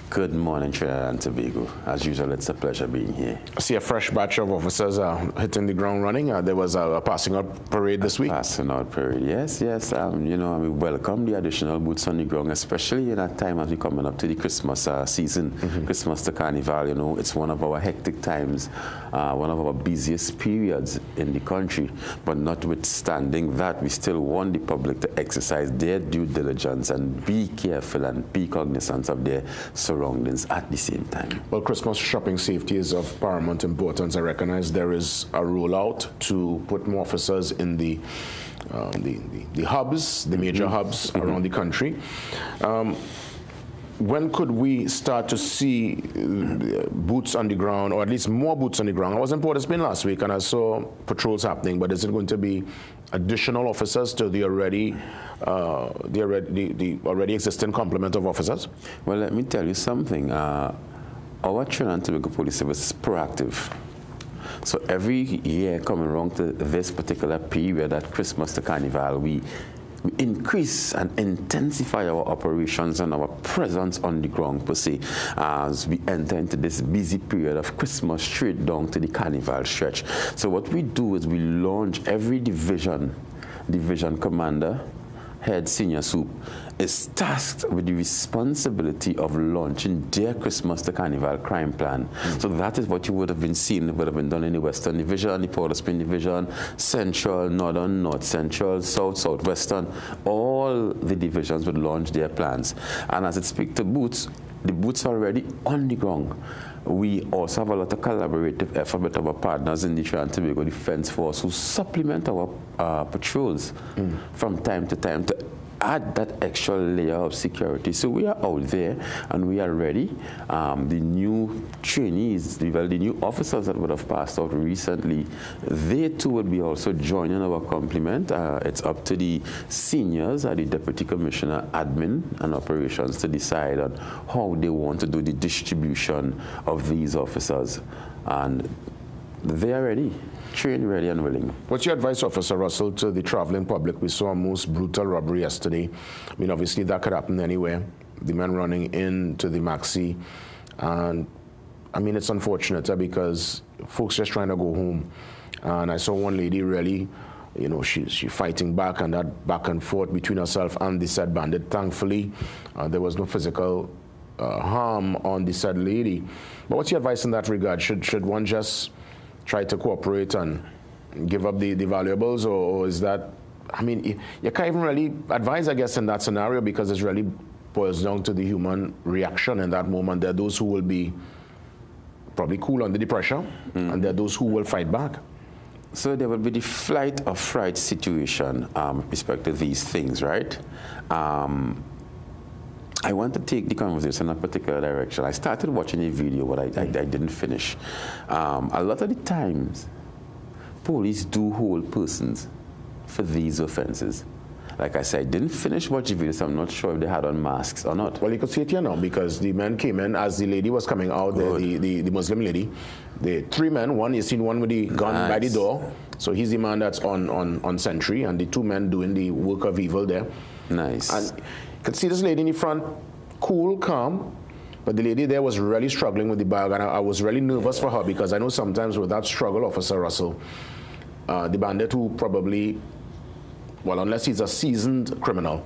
good morning, Trinidad and Tobago. As usual, it's a pleasure being here. I see a fresh batch of officers hitting the ground running. There was a passing out parade this week. Passing out parade, yes. You know, we welcome the additional boots on the ground, especially in that time as we coming up to the Christmas season, Christmas to Carnival. You know, it's one of our hectic times, one of our busiest periods in the country. But notwithstanding that, we still want the public to exercise their due diligence and be careful and be cognizant of their surroundings at the same time. Well, Christmas shopping safety is of paramount importance. I recognize there is a rollout to put more officers in the hubs, the major hubs around the country. When could we start to see boots on the ground, or at least more boots on the ground? I was in Port of Spain last week and I saw patrols happening, but is it going to be additional officers to the already existing complement of officers? Well, let me tell you something. Our Trinidad and Tobago Police Service is proactive. So every year coming around to this particular period at Christmas to Carnival, we increase and intensify our operations and our presence on the ground per se as we enter into this busy period of Christmas straight down to the Carnival stretch. So what we do is we launch every division commander, head senior soup, is tasked with the responsibility of launching their Christmas to Carnival crime plan. So that is what you would have been seeing, would have been done in the Western Division, the Port of Spain Division, Central, Northern, North Central, South, Southwestern. All the divisions would launch their plans. And as it speaks to boots, the boots are already on the ground. We also have a lot of collaborative effort with our partners in the Trinidad and Tobago Defense Force who supplement our patrols from time to time to add that extra layer of security. So we are out there and we are ready. The new trainees, the new officers that would have passed out recently, they too will be also joining our complement. It's up to the seniors, the Deputy Commissioner, Admin and Operations to decide on how they want to do the distribution of these officers. And they are ready. Trained, ready, and willing. What's your advice, Officer Russell, to the traveling public? We saw a most brutal robbery yesterday. I mean, obviously that could happen anywhere. The men running into the Maxi. And, I mean, it's unfortunate because folks just trying to go home. And I saw one lady really, you know, she fighting back, and that back and forth between herself and the said bandit. Thankfully, there was no physical harm on the said lady. But what's your advice in that regard? Should one just try to cooperate and give up the valuables, or is that, I mean, you can't even really advise, I guess, in that scenario because it really boils down to the human reaction in that moment. There are those who will be probably cool under the pressure, and there are those who will fight back. So there will be the flight or fright situation with respect to these things, right? I want to take the conversation in a particular direction. I started watching a video, but I didn't finish. A lot of the times, police do hold persons for these offenses. Like I said, I didn't finish watching the video, so I'm not sure if they had on masks or not. Well, you could see it here now because the men came in as the lady was coming out, the Muslim lady. The three men, you seen one with the gun by the door. So he's the man that's on sentry, and the two men doing the work of evil there. Nice. And you could see this lady in the front, cool, calm, but the lady there was really struggling with the bag, and I was really nervous for her because I know sometimes with that struggle, Officer Russell, the bandit who probably, well, unless he's a seasoned criminal,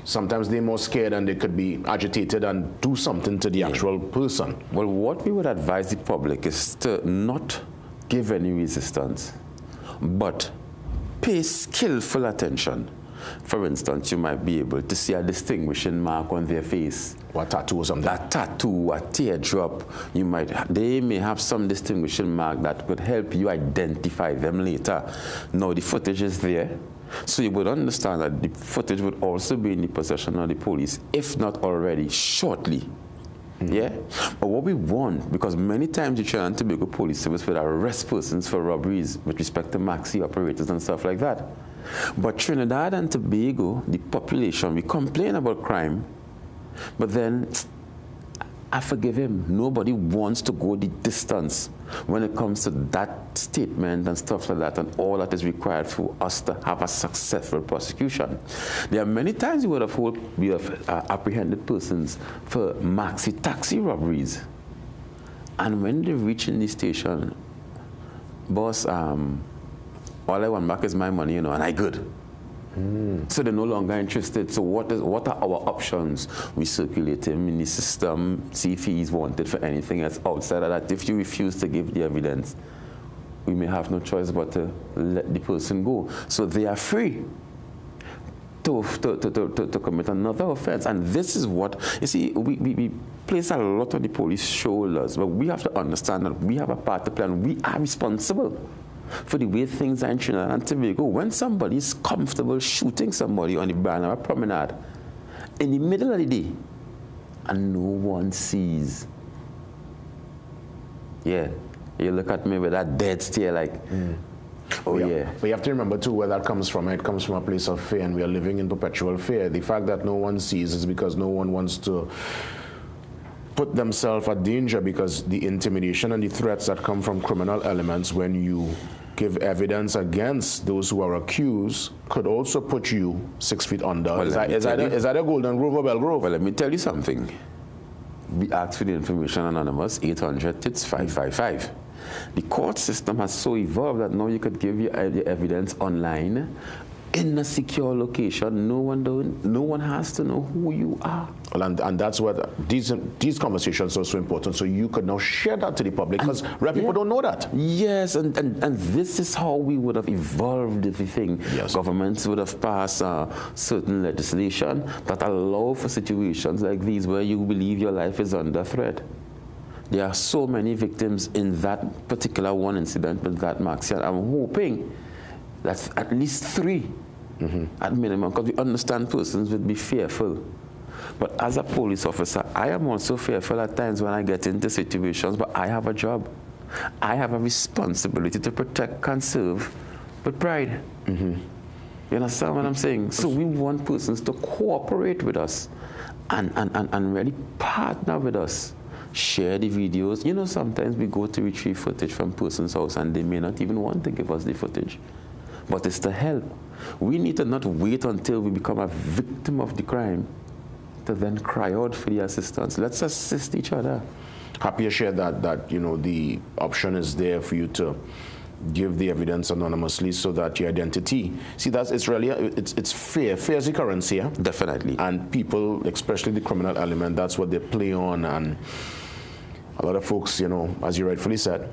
sometimes they're more scared and they could be agitated and do something to the actual person. Well, what we would advise the public is to not give any resistance, but pay skillful attention. For instance, you might be able to see a distinguishing mark on their face. What tattoo or something? A tattoo, a teardrop. They may have some distinguishing mark that could help you identify them later. Now, the footage is there. So you would understand that the footage would also be in the possession of the police, if not already, shortly. Yeah? But what we want, because many times the Trinidad and Tobago Police Service would arrest persons for robberies with respect to maxi operators and stuff like that. But Trinidad and Tobago, the population, we complain about crime, but then I forgive him. Nobody wants to go the distance when it comes to that statement and stuff like that, and all that is required for us to have a successful prosecution. There are many times we have apprehended persons for maxi taxi robberies. And when they reach in the station, boss, all I want back is my money, and I good. So they're no longer interested. So what are our options? We circulate him in the system, see if he's wanted for anything else outside of that. If you refuse to give the evidence, we may have no choice but to let the person go. So they are free to commit another offense. And this is what, you see, we place a lot on the police shoulders, but we have to understand that we have a part to play and we are responsible for the way things are in Trinidad and Tobago. When somebody is comfortable shooting somebody on the Banana Promenade in the middle of the day and no one sees, yeah, you look at me with that dead stare like, oh yeah. But you have to remember too where that comes from. It comes from a place of fear, and we are living in perpetual fear. The fact that no one sees is because no one wants to put themselves at danger, because the intimidation and the threats that come from criminal elements when you give evidence against those who are accused could also put you 6 feet under. Well, is that a Golden Grove or Bell Grove? Well, let me tell you something. We asked for the information anonymous, 800-555. The court system has so evolved that now you could give your evidence online in a secure location. No one has to know who you are. Well, and that's what these conversations are so important. So you could now share that to the public, because people don't know that. Yes, and this is how we would have evolved the thing. Yes. Governments would have passed certain legislation that allow for situations like these where you believe your life is under threat. There are so many victims in that particular one incident with that maxi. I'm hoping that's at least 3 at minimum, because we understand persons would be fearful. But as a police officer, I am also fearful at times when I get into situations, but I have a job. I have a responsibility to protect and serve with pride. You understand what I'm saying? So we want persons to cooperate with us and really partner with us. Share the videos. You know, sometimes we go to retrieve footage from person's house and they may not even want to give us the footage. But it's to help. We need to not wait until we become a victim of the crime to then cry out for the assistance. Let's assist each other. Happy to share that the option is there for you to give the evidence anonymously, so that your identity, it's fear. Fear is the currency, yeah? Definitely. And people, especially the criminal element, that's what they play on. And a lot of folks, as you rightfully said,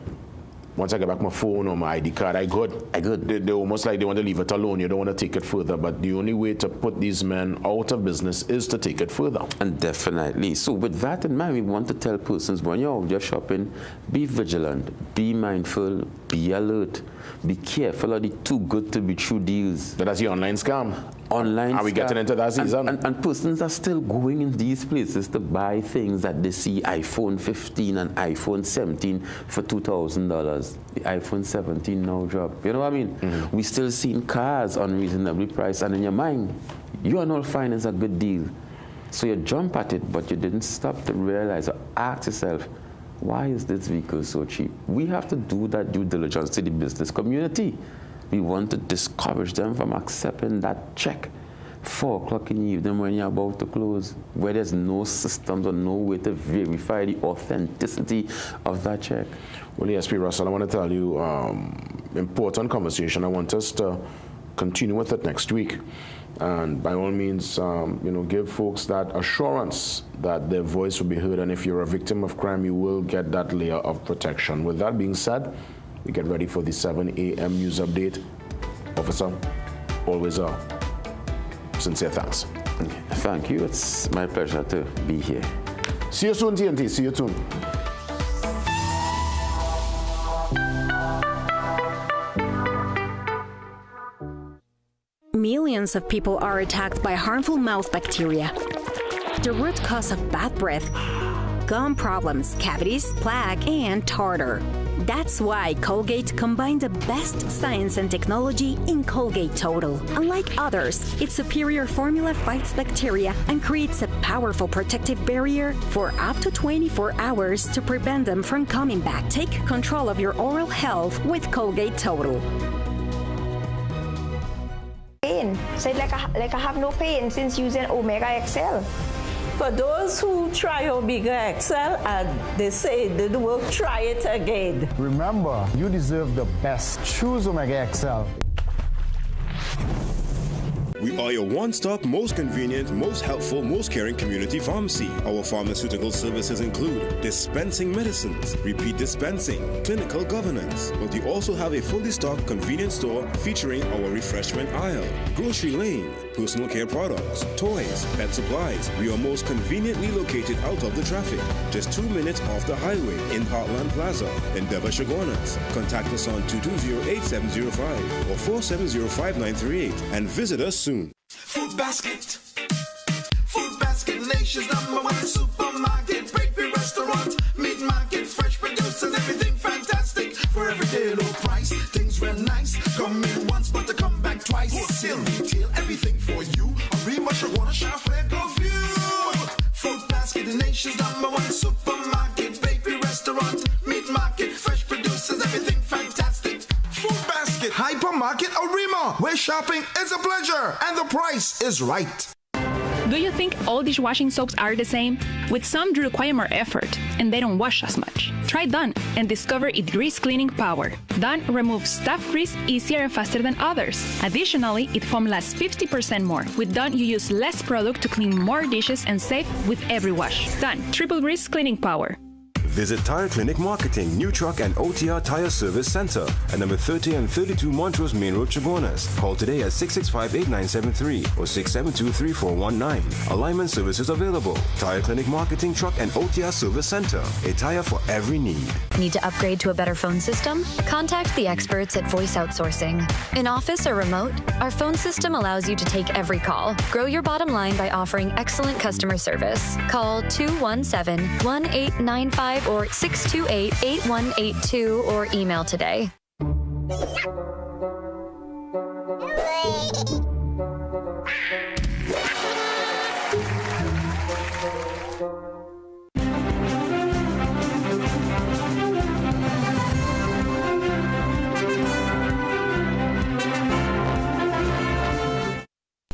once I get back my phone or my ID card, I good. They're almost like they want to leave it alone. You don't want to take it further. But the only way to put these men out of business is to take it further. And definitely. So with that in mind, we want to tell persons, when you're out there shopping, be vigilant, be mindful, be alert, be careful of the too good to be true deals. That's the online scam. Are we getting into that season? And persons are still going in these places to buy things that they see iPhone 15 and iPhone 17 for $2,000. The iPhone 17 now drop. You know what I mean? We still seeing cars unreasonably priced, and in your mind, you are not finding it's a good deal. So you jump at it, but you didn't stop to realize or ask yourself, why is this vehicle so cheap? We have to do that due diligence to the business community. We want to discourage them from accepting that check 4 o'clock in the evening when you're about to close, where there's no systems or no way to verify the authenticity of that check. Well, ESP Russell, I want to tell you, important conversation. I want us to continue with it next week. And by all means, give folks that assurance that their voice will be heard. And if you're a victim of crime, you will get that layer of protection. With that being said, we get ready for the 7 a.m. news update. Officer, always a sincere thanks. Thank you. It's my pleasure to be here. See you soon, TNT. See you soon. Millions of people are attacked by harmful mouth bacteria. The root cause of bad breath, gum problems, cavities, plaque, and tartar. That's why Colgate combined the best science and technology in Colgate Total. Unlike others, its superior formula fights bacteria and creates a powerful protective barrier for up to 24 hours to prevent them from coming back. Take control of your oral health with Colgate Total. Pain. So it's like I have no pain since using Omega XL. For those who try Omega XL and they say it didn't work, try it again. Remember, you deserve the best. Choose Omega XL. We are your one-stop, most convenient, most helpful, most caring community pharmacy. Our pharmaceutical services include dispensing medicines, repeat dispensing, clinical governance. But we also have a fully stocked convenience store featuring our refreshment aisle, grocery lane, personal care products, toys, pet supplies. We are most conveniently located out of the traffic, just 2 minutes off the highway in Heartland Plaza, Endeavour, Chaguanas. Contact us on 220-8705 or 470-5938 and visit us soon. Food Basket. Food Basket, nation's #1 supermarket. Bakery, restaurant, meat market, fresh producers, everything fantastic. For everyday low price, things real nice. Come in once, but to come back twice. Wholesale, retail, everything for you. Rima, Shawana, Shafre, go view. Food Basket, the nation's #1 supermarket. Bakery, restaurant, meat market, fresh producers, everything fantastic. Food Basket, hypermarket, Arima, where shopping is a pleasure and the price is right. Do you think all dishwashing soaps are the same? With some, they require more effort, and they don't wash as much. Try Dawn and discover its grease cleaning power. Dawn removes stuffed grease easier and faster than others. Additionally, its foam lasts 50% more. With Dawn, you use less product to clean more dishes and save with every wash. Dawn, triple grease cleaning power. Visit Tire Clinic Marketing, New Truck and OTR Tire Service Center at number 30 and 32 Montrose Main Road, Chaguanas. Call today at 665-8973 or 672-3419. Alignment services available. Tire Clinic Marketing, Truck and OTR Service Center. A tire for every need. Need to upgrade to a better phone system? Contact the experts at Voice Outsourcing. In office or remote, our phone system allows you to take every call. Grow your bottom line by offering excellent customer service. Call 217-1895 or 628-8182 or email today.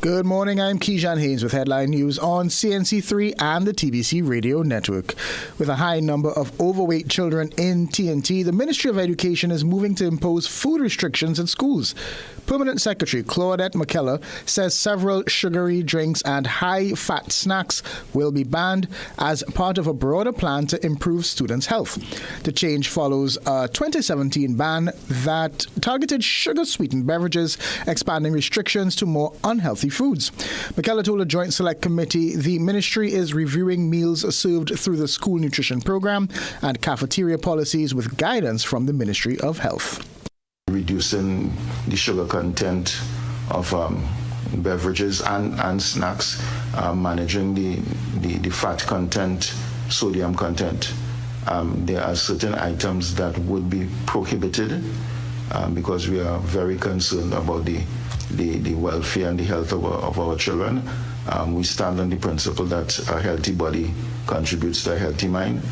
Good morning, I'm Keyshawn Haynes with headline news on CNC3 and the TBC radio network. With a high number of overweight children in TNT, the Ministry of Education is moving to impose food restrictions in schools. Permanent Secretary Claudette McKellar says several sugary drinks and high-fat snacks will be banned as part of a broader plan to improve students' health. The change follows a 2017 ban that targeted sugar-sweetened beverages, expanding restrictions to more unhealthy foods. McKellar told a Joint Select Committee the ministry is reviewing meals served through the school nutrition program and cafeteria policies with guidance from the Ministry of Health. Reducing the sugar content of beverages and snacks, managing the fat content, sodium content. There are certain items that would be prohibited because we are very concerned about the welfare and the health of our children. We stand on the principle that a healthy body contributes to a healthy mind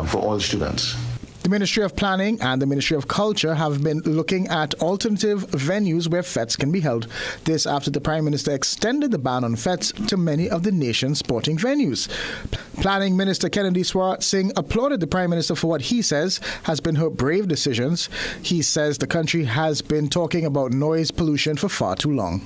for all students. The Ministry of Planning and the Ministry of Culture have been looking at alternative venues where fetes can be held. This after the Prime Minister extended the ban on fetes to many of the nation's sporting venues. Planning Minister Kennedy Swarat Singh applauded the Prime Minister for what he says has been her brave decisions. He says the country has been talking about noise pollution for far too long.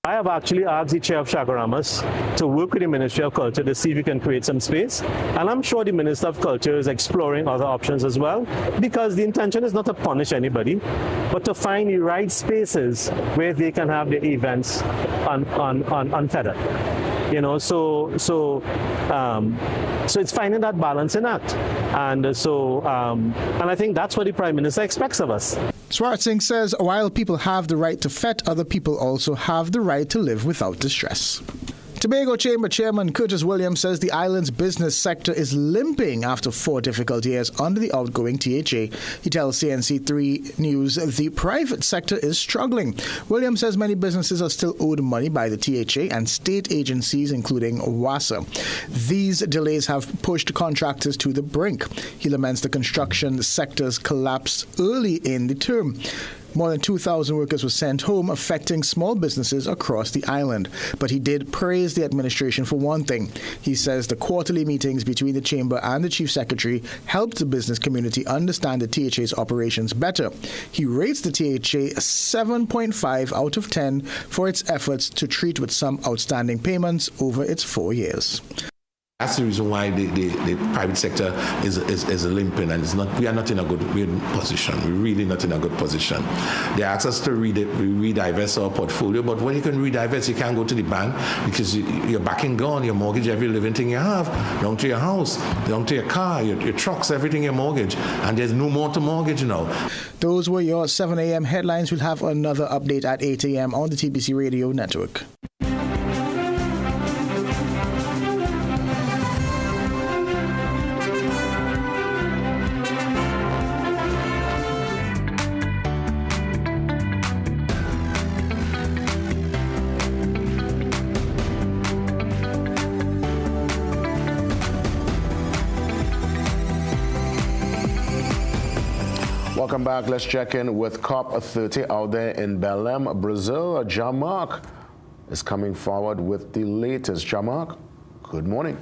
I have actually asked the Chair of Chaguaramas to work with the Ministry of Culture to see if we can create some space. And I'm sure the Minister of Culture is exploring other options as well, because the intention is not to punish anybody, but to find the right spaces where they can have their events unfettered. You know, so it's finding that balancing act. And I think that's what the Prime Minister expects of us. Swarat Singh says while people have the right to fet, other people also have the right to live without distress. Tobago Chamber Chairman Curtis Williams says the island's business sector is limping after 4 difficult years under the outgoing THA. He tells CNC3 News the private sector is struggling. Williams says many businesses are still owed money by the THA and state agencies, including WASA. These delays have pushed contractors to the brink. He laments the construction sector's collapse early in the term. More than 2,000 workers were sent home, affecting small businesses across the island. But he did praise the administration for one thing. He says the quarterly meetings between the chamber and the chief secretary helped the business community understand the THA's operations better. He rates the THA 7.5 out of 10 for its efforts to treat with some outstanding payments over its 4 years. That's the reason why the private sector is limping, and we are not in a good position. We're really not in a good position. They ask us to redivest our portfolio, but when you can redivest, you can't go to the bank because you're backing down your mortgage, every living thing you have, down to your house, down to your car, your trucks, everything you mortgage, and there's no more to mortgage now. Those were your 7 a.m. headlines. We'll have another update at 8 a.m. on the TBC Radio Network. Welcome back. Let's check in with COP30 out there in Belém, Brazil. Jean-Marc is coming forward with the latest. Jean-Marc, good morning.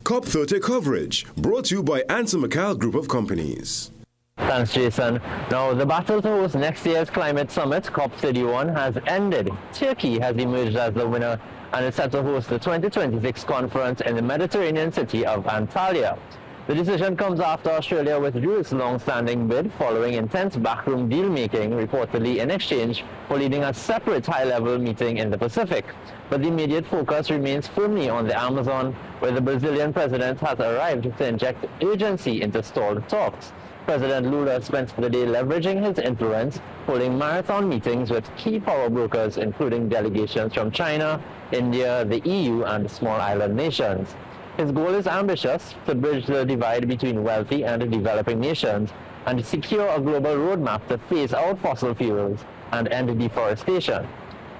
COP30 coverage brought to you by Ansel McCall Group of Companies. Thanks, Jason. Now, the battle to host next year's climate summit, COP31, has ended. Turkey has emerged as the winner and is set to host the 2026 conference in the Mediterranean city of Antalya. The decision comes after Australia withdrew its long-standing bid following intense backroom deal-making, reportedly in exchange for leading a separate high-level meeting in the Pacific. But the immediate focus remains firmly on the Amazon, where the Brazilian president has arrived to inject urgency into stalled talks. President Lula spent the day leveraging his influence, holding marathon meetings with key power brokers, including delegations from China, India, the EU, and small island nations. His goal is ambitious: to bridge the divide between wealthy and developing nations and to secure a global roadmap to phase out fossil fuels and end deforestation.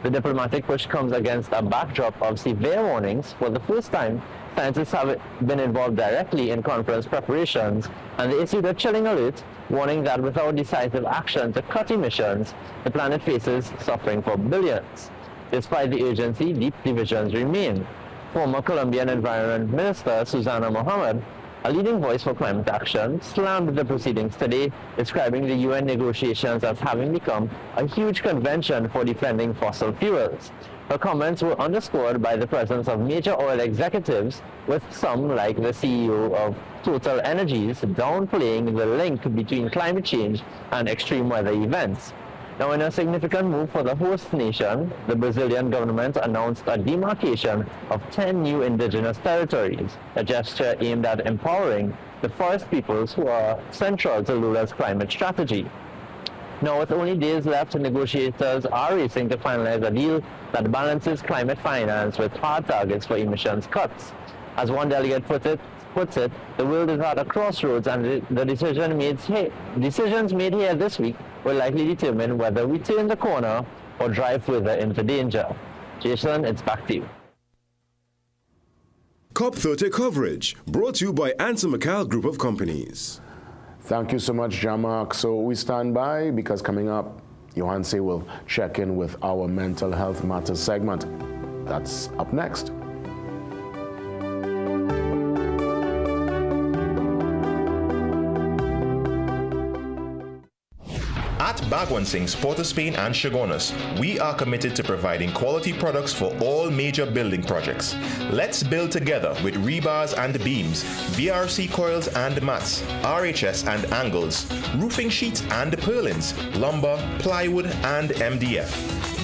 The diplomatic push comes against a backdrop of severe warnings. For the first time, scientists have been involved directly in conference preparations, and they issued a chilling alert warning that without decisive action to cut emissions, the planet faces suffering for billions. Despite the urgency, deep divisions remain. Former Colombian Environment Minister Susana Mohammed, a leading voice for climate action, slammed the proceedings today, describing the UN negotiations as having become a huge convention for defending fossil fuels. Her comments were underscored by the presence of major oil executives, with some, like the CEO of Total Energies, downplaying the link between climate change and extreme weather events. Now, in a significant move for the host nation, the Brazilian government announced a demarcation of 10 new indigenous territories, a gesture aimed at empowering the forest peoples who are central to Lula's climate strategy. Now, with only days left, negotiators are racing to finalize a deal that balances climate finance with hard targets for emissions cuts. As one delegate puts it, the world is at a crossroads, and the decisions made here this week will likely determine whether we turn the corner or drive further into danger. Jason, it's back to you. COP30 coverage brought to you by Ansel McCall Group of Companies. Thank you so much, Jean-Marc. So we stand by because coming up, Johanse will check in with our Mental Health Matters segment. That's up next. At Bagwansing's, Port of Spain and Chaguanas, we are committed to providing quality products for all major building projects. Let's build together with rebars and beams, VRC coils and mats, RHS and angles, roofing sheets and purlins, lumber, plywood and MDF.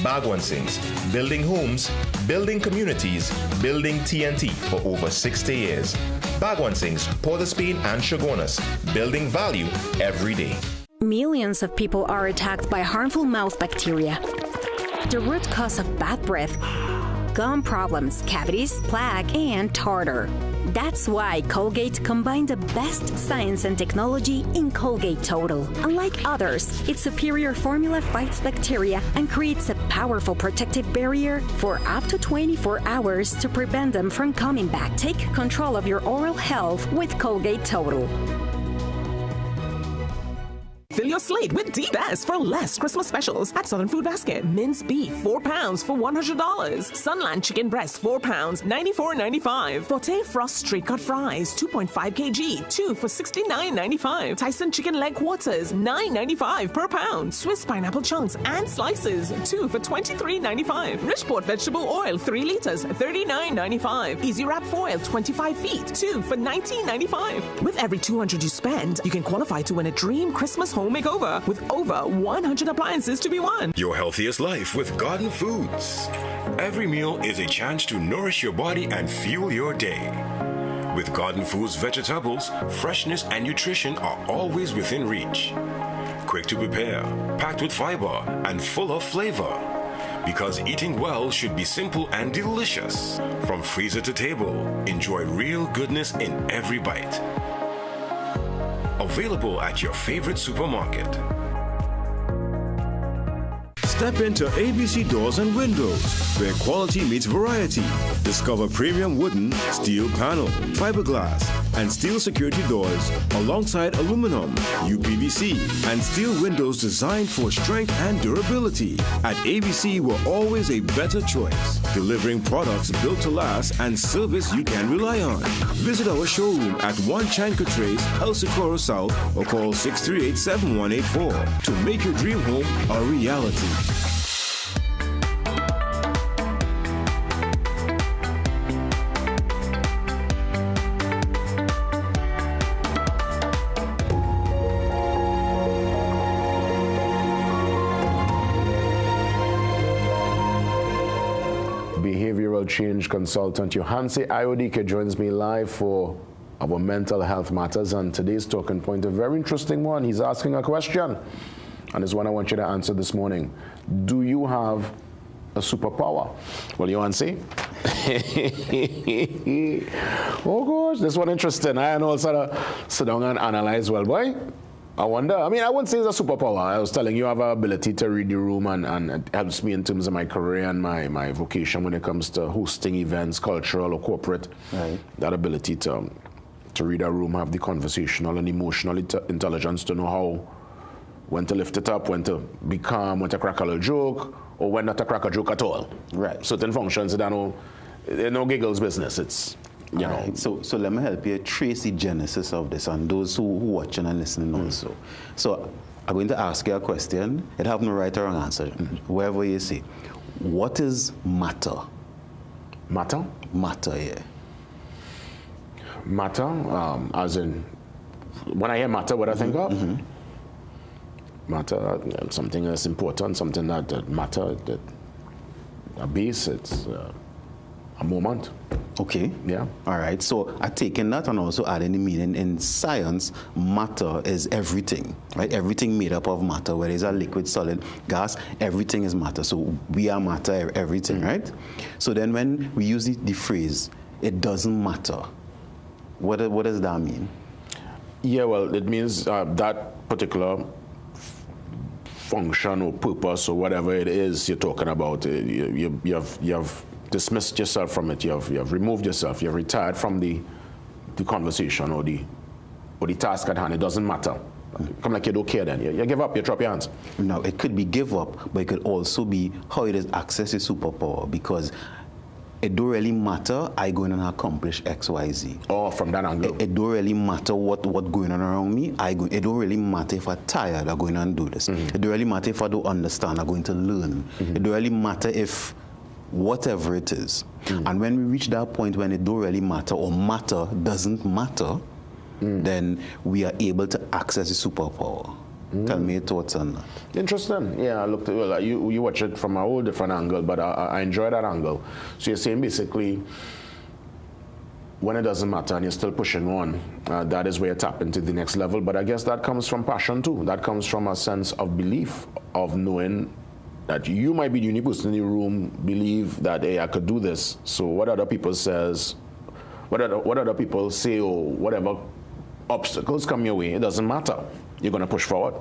Bagwansing's, building homes, building communities, building TNT for over 60 years. Bagwansing's, Port of Spain and Chaguanas, building value every day. Millions of people are attacked by harmful mouth bacteria. The root cause of bad breath, gum problems, cavities, plaque, and tartar. That's why Colgate combined the best science and technology in Colgate Total. Unlike others, its superior formula fights bacteria and creates a powerful protective barrier for up to 24 hours to prevent them from coming back. Take control of your oral health with Colgate Total. Fill your slate with the best for less Christmas specials at Southern Food Basket. Minced beef, 4 pounds for $100. Sunland chicken breast, 4 pounds, $94.95. Forte Frost straight cut fries, 2.5 kg, 2 for $69.95. Tyson chicken leg quarters, $9.95 per pound. Swiss pineapple chunks and slices, 2 for $23.95. Richport vegetable oil, 3 liters, $39.95. Easy wrap foil, 25 feet, 2 for $19.95. With every $200 you spend, you can qualify to win a dream Christmas home makeover with over 100 appliances to be won. Your healthiest life with Garden Foods. Every meal is a chance to nourish your body and fuel your day. With Garden Foods vegetables, freshness and nutrition are always within reach. Quick to prepare, packed with fiber, and full of flavor. Because eating well should be simple and delicious. From freezer to table, enjoy real goodness in every bite. Available at your favorite supermarket. Step into ABC Doors and Windows, where quality meets variety. Discover premium wooden, steel panel, fiberglass, and steel security doors alongside aluminum, UPVC, and steel windows designed for strength and durability. At ABC, we're always a better choice, delivering products built to last and service you can rely on. Visit our showroom at 1 Chanka Trace, El Socorro South, or call 638-7184 to make your dream home a reality. Behavioral change consultant Johanse Ayodike joins me live for our mental health matters, and today's talking point, a very interesting one. He's asking a question, and it's one I want you to answer this morning. Do you have a superpower? Well, Johanse? Oh gosh, this one interesting. I know sort of sit down and analyze. Well, boy, I wonder. I mean, I wouldn't say it's a superpower. I was telling you, I have an ability to read the room, and it helps me in terms of my career and my vocation when it comes to hosting events, cultural or corporate. Right. That ability to read a room, have the conversational and emotional intelligence to know when to lift it up, when to be calm, when to crack a little joke, or when not to crack a joke at all. Right. Certain functions, they're no giggles business. It's, you know. Right. So let me help you trace the genesis of this, and those who watching and listening also. So I'm going to ask you a question. It have no right or wrong answer. Wherever you say, what is matter? Matter? Matter, yeah. Matter, as in, when I hear matter, what I think of? Matter, something that's important, something that matter, that a base, it's a moment. Okay. Yeah. All right. So I taking that and also adding the meaning in science, matter is everything, right? Everything made up of matter, whether it's a liquid, solid, gas, everything is matter. So we are matter, everything, right? So then when we use the phrase, it doesn't matter, what does that mean? Yeah, well, it means that particular function or purpose or whatever it is you're talking about, you have dismissed yourself from it, you have removed yourself, you've retired from the conversation or the task at hand. It doesn't matter. Come like you don't care then. You give up, you drop your hands. No, it could be give up, but it could also be how it is access your superpower, because it don't really matter I going and accomplish X, Y, Z. Oh, from that angle. It don't really matter what going on around me. It don't really matter if I'm tired, I'm going and do this. It don't really matter if I don't understand, I'm going to learn. It don't really matter if whatever it is. And when we reach that point when it don't really matter or matter doesn't matter, then we are able to access the superpower. Tell me your thoughts on that. Interesting. Yeah, I looked at, well, you watch it from a whole different angle, but I enjoy that angle. So you're saying basically, when it doesn't matter and you're still pushing on, that is where you tap into the next level. But I guess that comes from passion too. That comes from a sense of belief, of knowing that you might be the only person in the room believe that, hey, I could do this. So what other people says, what other people say, or whatever obstacles come your way, it doesn't matter. You're going to push forward.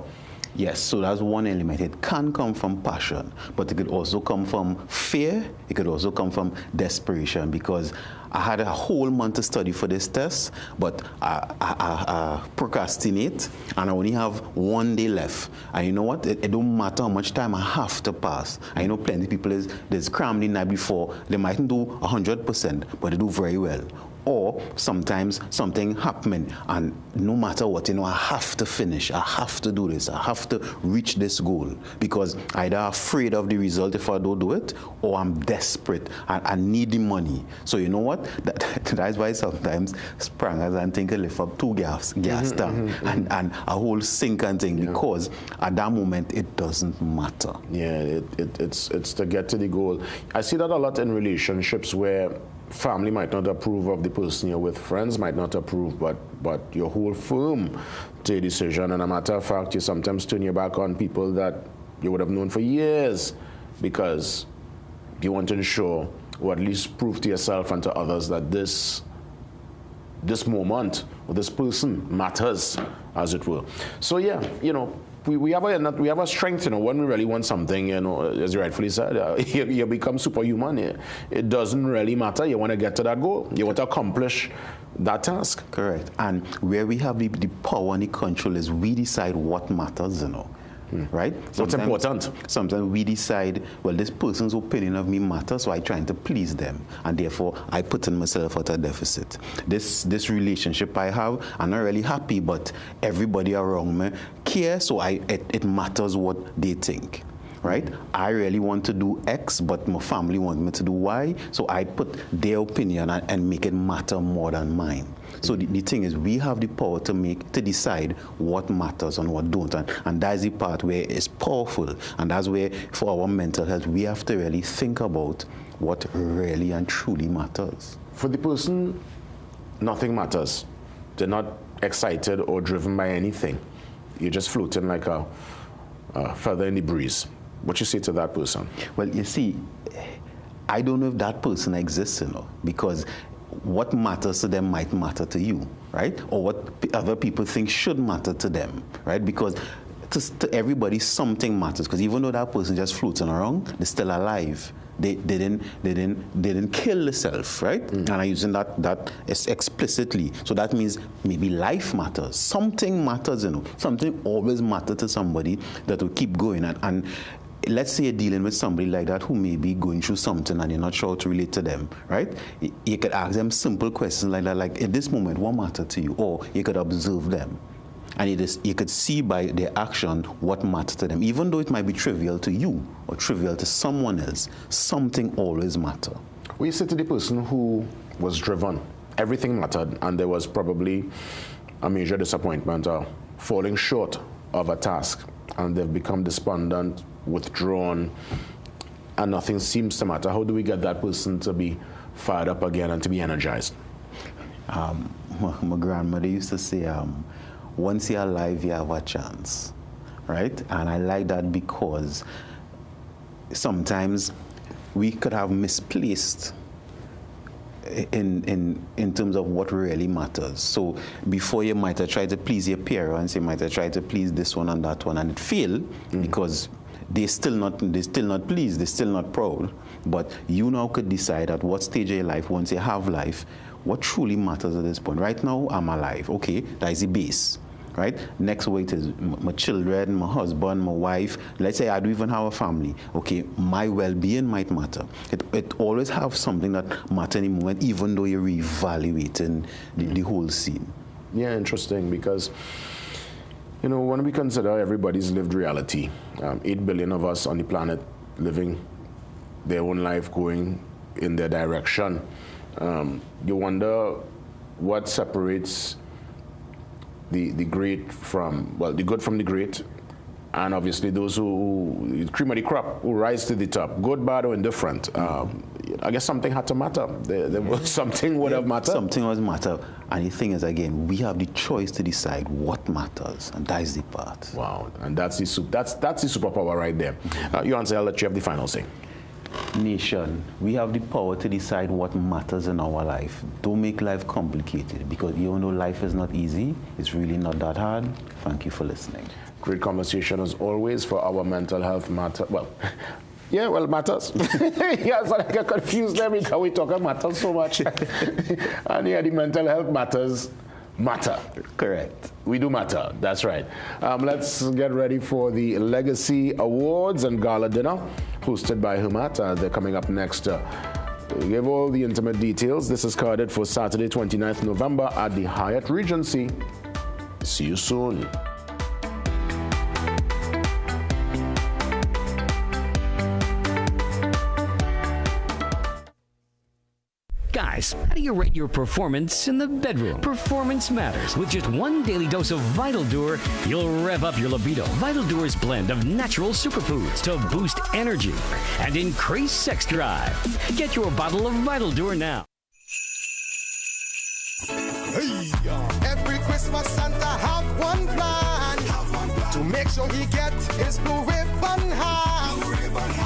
Yes, so that's one element. It can come from passion, but it could also come from fear. It could also come from desperation, because I had a whole month to study for this test, but I procrastinate, and I only have 1 day left. And you know what? It don't matter how much time I have to pass. I know plenty of people is crammed the night before. They mightn't do 100%, but they do very well. Or sometimes something happening, and no matter what, I have to finish. I have to do this. I have to reach this goal, because either I'm afraid of the result if I don't do it, or I'm desperate. I need the money. So you know what? That's why sometimes sprangers and think I lift up 2 gas tank and a whole sink and thing, because at that moment it doesn't matter. Yeah, it's to get to the goal. I see that a lot in relationships where family might not approve of the person you're with, friends might not approve, but your whole firm take a decision. And a matter of fact, you sometimes turn your back on people that you would have known for years, because you want to ensure, or at least prove to yourself and to others, that this moment or this person matters, as it were. So yeah, we have a strength, when we really want something, as you rightfully said, you become superhuman. It doesn't really matter. You want to get to that goal. You want to accomplish that task. Correct. And where we have the power and the control is we decide what matters, right? What's important? Sometimes we decide, well, this person's opinion of me matters, so I'm trying to please them, and therefore I put in myself at a deficit. This relationship I have, I'm not really happy, but everybody around me cares, so it matters what they think. Right? I really want to do X, but my family want me to do Y, so I put their opinion and make it matter more than mine. So the thing is, we have the power to decide what matters and what don't, and that's the part where it's powerful, and that's where, for our mental health, we have to really think about what really and truly matters. For the person, nothing matters. They're not excited or driven by anything. You're just floating like a feather in the breeze. What you say to that person? Well, you see, I don't know if that person exists, because what matters to them might matter to you, right? Or what other people think should matter to them, right? Because to everybody, something matters. Because even though that person just floating around, they're still alive. They didn't kill themselves, right? And I'm using that explicitly. So that means maybe life matters. Something matters, Something always matters to somebody that will keep going. And let's say you're dealing with somebody like that who may be going through something and you're not sure how to relate to them, right? You could ask them simple questions like that, like, in this moment, what matters to you? Or you could observe them. And you could see by their action what matters to them. Even though it might be trivial to you or trivial to someone else, something always matters. Well, you said to the person who was driven, everything mattered, and there was probably a major disappointment or falling short of a task, and they've become despondent, withdrawn, and nothing seems to matter. How do we get that person to be fired up again and to be energized? My grandmother used to say, once you're alive, you have a chance, right? And I like that because sometimes we could have misplaced in terms of what really matters. So before, you might have tried to please your parents, you might have tried to please this one and that one, and it failed because they're still not pleased, they're still not proud. But you now could decide at what stage of your life, once you have life, what truly matters at this point. Right now, I'm alive. Okay, that is the base. Right? Next weight is my children, my husband, my wife. Let's say I don't even have a family. Okay, my well-being might matter. It always have something that matters in the moment, even though you're reevaluating the whole scene. Yeah, interesting, because when we consider everybody's lived reality, 8 billion of us on the planet living their own life, going in their direction, you wonder what separates the great from, well, the good from the great, and obviously those who cream of the crop, who rise to the top, good, bad, or indifferent. I guess something had to matter. There was something would have mattered. Something would matter. And the thing is, again, we have the choice to decide what matters, and that is the part. Wow, and that's the superpower right there. You answer, I'll let you have the final say. Nation, we have the power to decide what matters in our life. Don't make life complicated, because even though life is not easy, it's really not that hard. Thank you for listening. Great conversation as always for our mental health matter. Well, yeah, well, it matters. Yeah, so I get confused there because we talk about matters so much. And yeah, the mental health matters matter. Correct. We do matter. That's right. Let's get ready for the Legacy Awards and Gala Dinner, hosted by Humat. They're coming up next. We'll give all the intimate details. This is carded for Saturday, 29th November at the Hyatt Regency. See you soon. Guys, how do you rate your performance in the bedroom? Performance matters. With just one daily dose of Vital Dur, you'll rev up your libido. Vital Dur's blend of natural superfoods to boost energy and increase sex drive. Get your bottle of Vital Dur now. Hey, every Christmas Santa have one plan to make sure he get his blue ribbon ham.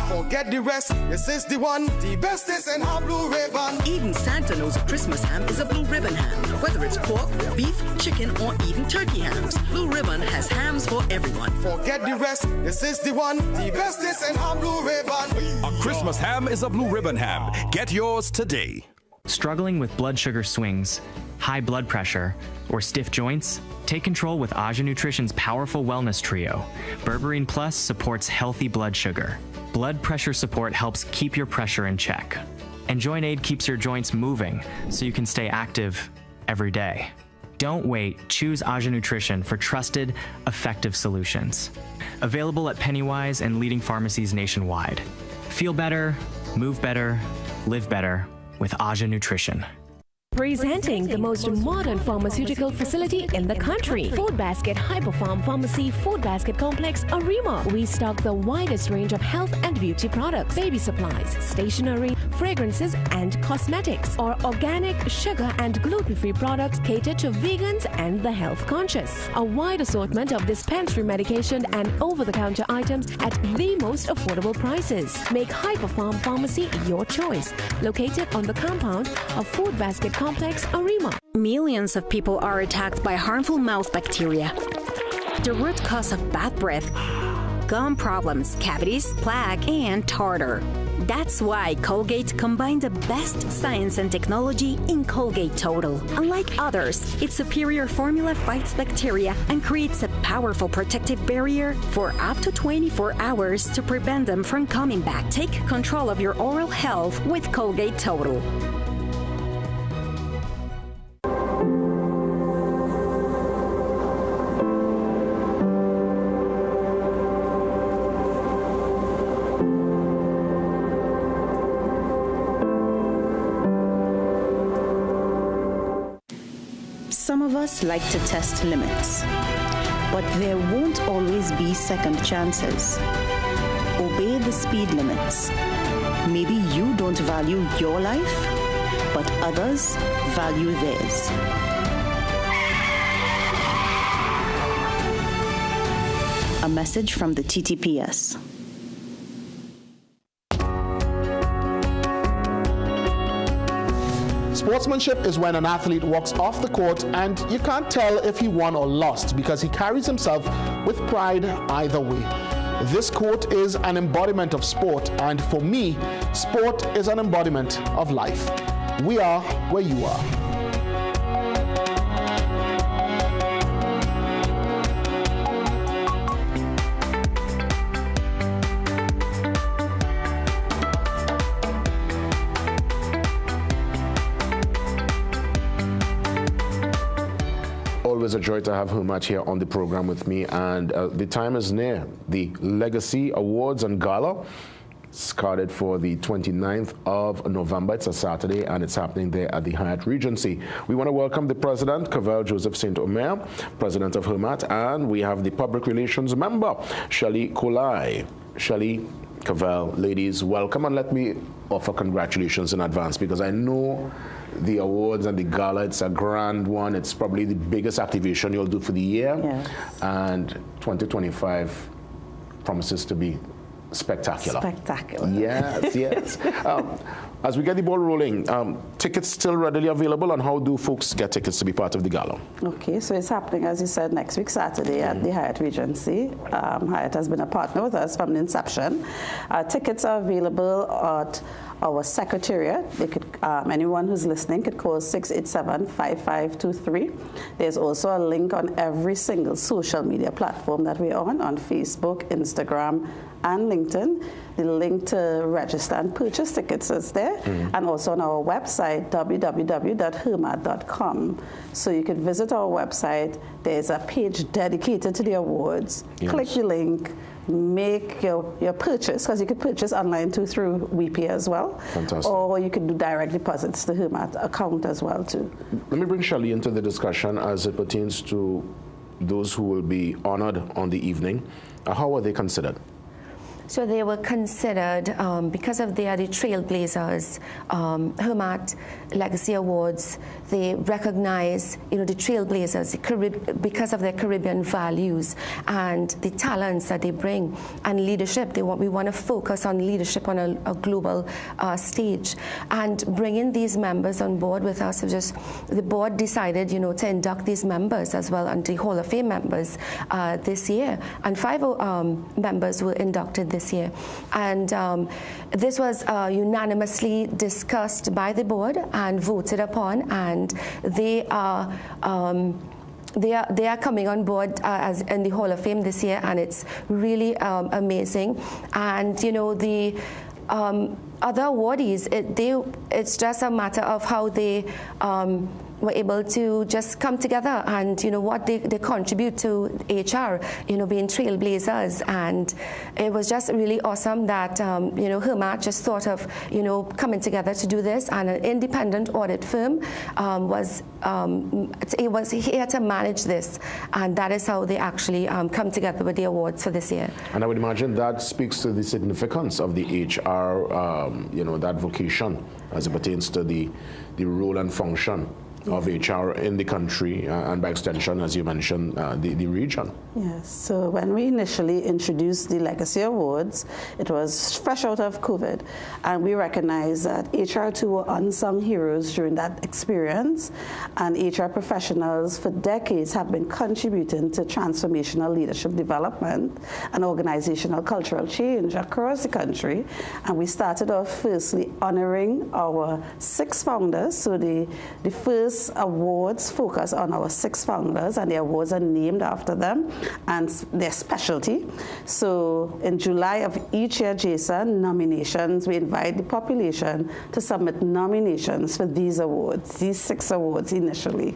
Forget the rest, this is the one, the best is in ham blue ribbon. Even Santa knows a Christmas ham is a blue ribbon ham. Whether it's pork, beef, chicken, or even turkey hams, Blue Ribbon has hams for everyone. Forget the rest, this is the one, the best is in ham blue ribbon. A Christmas ham is a blue ribbon ham. Get yours today. Struggling with blood sugar swings, high blood pressure, or stiff joints? Take control with Aja Nutrition's powerful wellness trio. Berberine Plus supports healthy blood sugar. Blood pressure support helps keep your pressure in check. And Joint Aid keeps your joints moving so you can stay active every day. Don't wait. Choose Aja Nutrition for trusted, effective solutions. Available at Pennywise and leading pharmacies nationwide. Feel better, move better, live better with Aja Nutrition. Presenting the most modern pharmaceutical facility in the country, Food Basket Hyperfarm Pharmacy Food Basket Complex, Arima. We stock the widest range of health and beauty products, baby supplies, stationery, fragrances, and cosmetics. Our organic, sugar, and gluten-free products cater to vegans and the health conscious. A wide assortment of dispensary medication and over-the-counter items at the most affordable prices. Make Hyperfarm Pharmacy your choice. Located on the compound of Food Basket Complex, Arima. Millions of people are attacked by harmful mouth bacteria. The root cause of bad breath, gum problems, cavities, plaque, and tartar. That's why Colgate combined the best science and technology in Colgate Total. Unlike others, its superior formula fights bacteria and creates a powerful protective barrier for up to 24 hours to prevent them from coming back. Take control of your oral health with Colgate Total. Some of us like to test limits, but there won't always be second chances. Obey the speed limits. Maybe you don't value your life, but others value theirs. A message from the TTPS. Sportsmanship is when an athlete walks off the court and you can't tell if he won or lost because he carries himself with pride either way. This quote is an embodiment of sport, and for me, sport is an embodiment of life. We are where you are. Always a joy to have Humat here on the program with me, and the time is near. The Legacy Awards and Gala. Scheduled for the 29th of November. It's a Saturday, and it's happening there at the Hyatt Regency. We want to welcome the President, Cavell Joseph St. Omer, President of Hermat, and we have the Public Relations Member, Shelley Kolai. Shelley, Cavell, ladies, welcome, and let me offer congratulations in advance, because I know the awards and the gala, it's a grand one. It's probably the biggest activation you'll do for the year. Yes. And 2025 promises to be spectacular. Spectacular. Yes, yes. As we get the ball rolling, tickets still readily available, and how do folks get tickets to be part of the gala? Okay, so it's happening, as you said, next week, Saturday, at the Hyatt Regency. Hyatt has been a partner with us from the inception. Tickets are available at our secretariat. They could, anyone who's listening could call 687-5523. There's also a link on every single social media platform that we're on Facebook, Instagram, and LinkedIn. The link to register and purchase tickets is there, and also on our website, www.hermat.com. So you could visit our website. There's a page dedicated to the awards. Yes. Click the link, make your purchase, because you could purchase online too through WePay as well. Fantastic. Or you could do direct deposits to Hermat account as well too. Let me bring Shelley into the discussion as it pertains to those who will be honored on the evening. How are they considered? So they were considered, because of they are the trailblazers, Hermat Legacy Awards, they recognize, the trailblazers because of their Caribbean values and the talents that they bring and leadership. We want to focus on leadership on a global stage. And bringing these members on board with us, the board decided, to induct these members as well, and the Hall of Fame members this year. And 5 members were inducted this year. And this was unanimously discussed by the board and voted upon, and they are coming on board as in the Hall of Fame this year, and it's really amazing. And the other awardees, it's just a matter of how they were able to just come together and what they contribute to HR, being trailblazers. And it was just really awesome that Hermat just thought of coming together to do this, and an independent audit firm was here to manage this, and that is how they actually come together with the awards for this year. And I would imagine that speaks to the significance of the HR, that vocation as it pertains to the role and function of HR in the country, and by extension, as you mentioned, the region. Yes, so when we initially introduced the Legacy Awards, it was fresh out of COVID, and we recognized that HR2 were unsung heroes during that experience, and HR professionals for decades have been contributing to transformational leadership development and organizational cultural change across the country. And we started off firstly honoring our 6 founders. So the first awards focus on our 6 founders, and the awards are named after them and their specialty. So in July of each year, Jason, nominations, we invite the population to submit nominations for these awards, these 6 awards initially.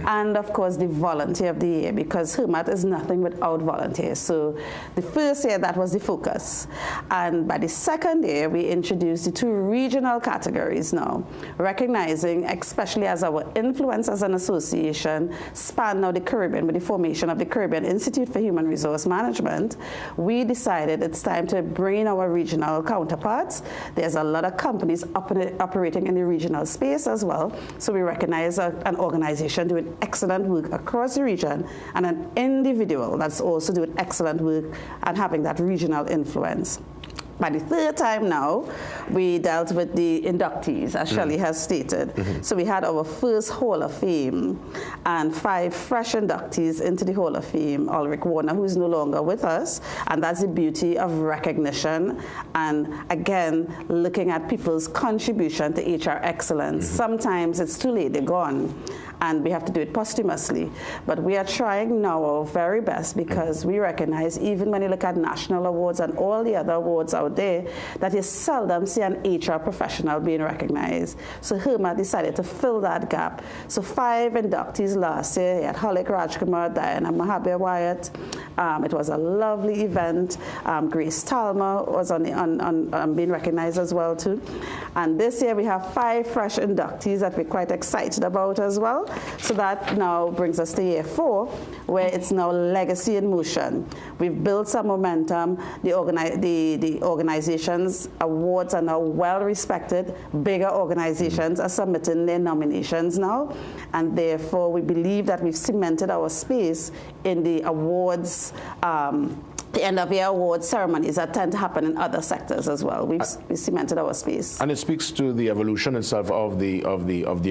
And of course, the volunteer of the year, because Hermat is nothing without volunteers. So the first year, that was the focus. And by the second year, we introduced the 2 regional categories now, recognizing, especially as our influence as an association span now the Caribbean with the formation of the Caribbean Institute for Human Resource Management, we decided it's time to bring in our regional counterparts. There's a lot of companies operating in the regional space as well. So we recognize an organization doing excellent work across the region, and an individual that's also doing excellent work and having that regional influence. By the third time now, we dealt with the inductees, as Shelley has stated. So we had our first Hall of Fame, and 5 fresh inductees into the Hall of Fame. Ulrich Warner, who is no longer with us, and that's the beauty of recognition, and again, looking at people's contribution to HR excellence. Sometimes it's too late, they're gone, and we have to do it posthumously. But we are trying now our very best, because we recognize, even when you look at national awards and all the other awards out out there that you seldom see an HR professional being recognized. So HERMAT decided to fill that gap. So 5 inductees last year. You had Halik Rajkumar, Diana Mahabir Wyatt. It was a lovely event. Grace Talma was on being recognized as well too. And this year we have 5 fresh inductees that we're quite excited about as well. So that now brings us to year 4, where it's now legacy in motion. We've built some momentum. The organization's awards are now well respected. Bigger organizations are submitting their nominations now, and therefore we believe that we've cemented our space in the awards. The end of year awards ceremonies that tend to happen in other sectors as well. We've cemented our space. And it speaks to the evolution itself of the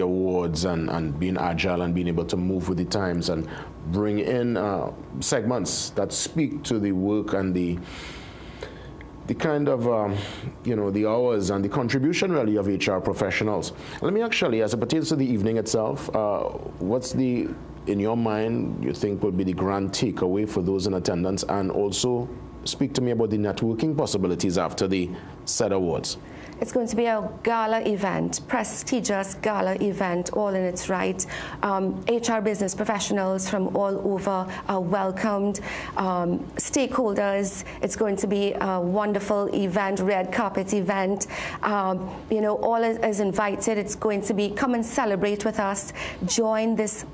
awards and being agile and being able to move with the times and bring in segments that speak to the work and the kind of, the hours and the contribution really of HR professionals. Let me actually, as it pertains to the evening itself, what's the, in your mind, you think will be the grand takeaway for those in attendance, and also speak to me about the networking possibilities after the said awards. It's going to be a gala event, prestigious gala event, all in its right. HR business professionals from all over are welcomed. Stakeholders, it's going to be a wonderful event, red carpet event. All is invited. It's going to be, come and celebrate with us. Join this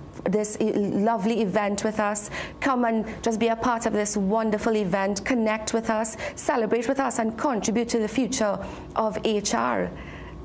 lovely event with us. Come and just be a part of this wonderful event. Connect with us, celebrate with us, and contribute to the future of HR.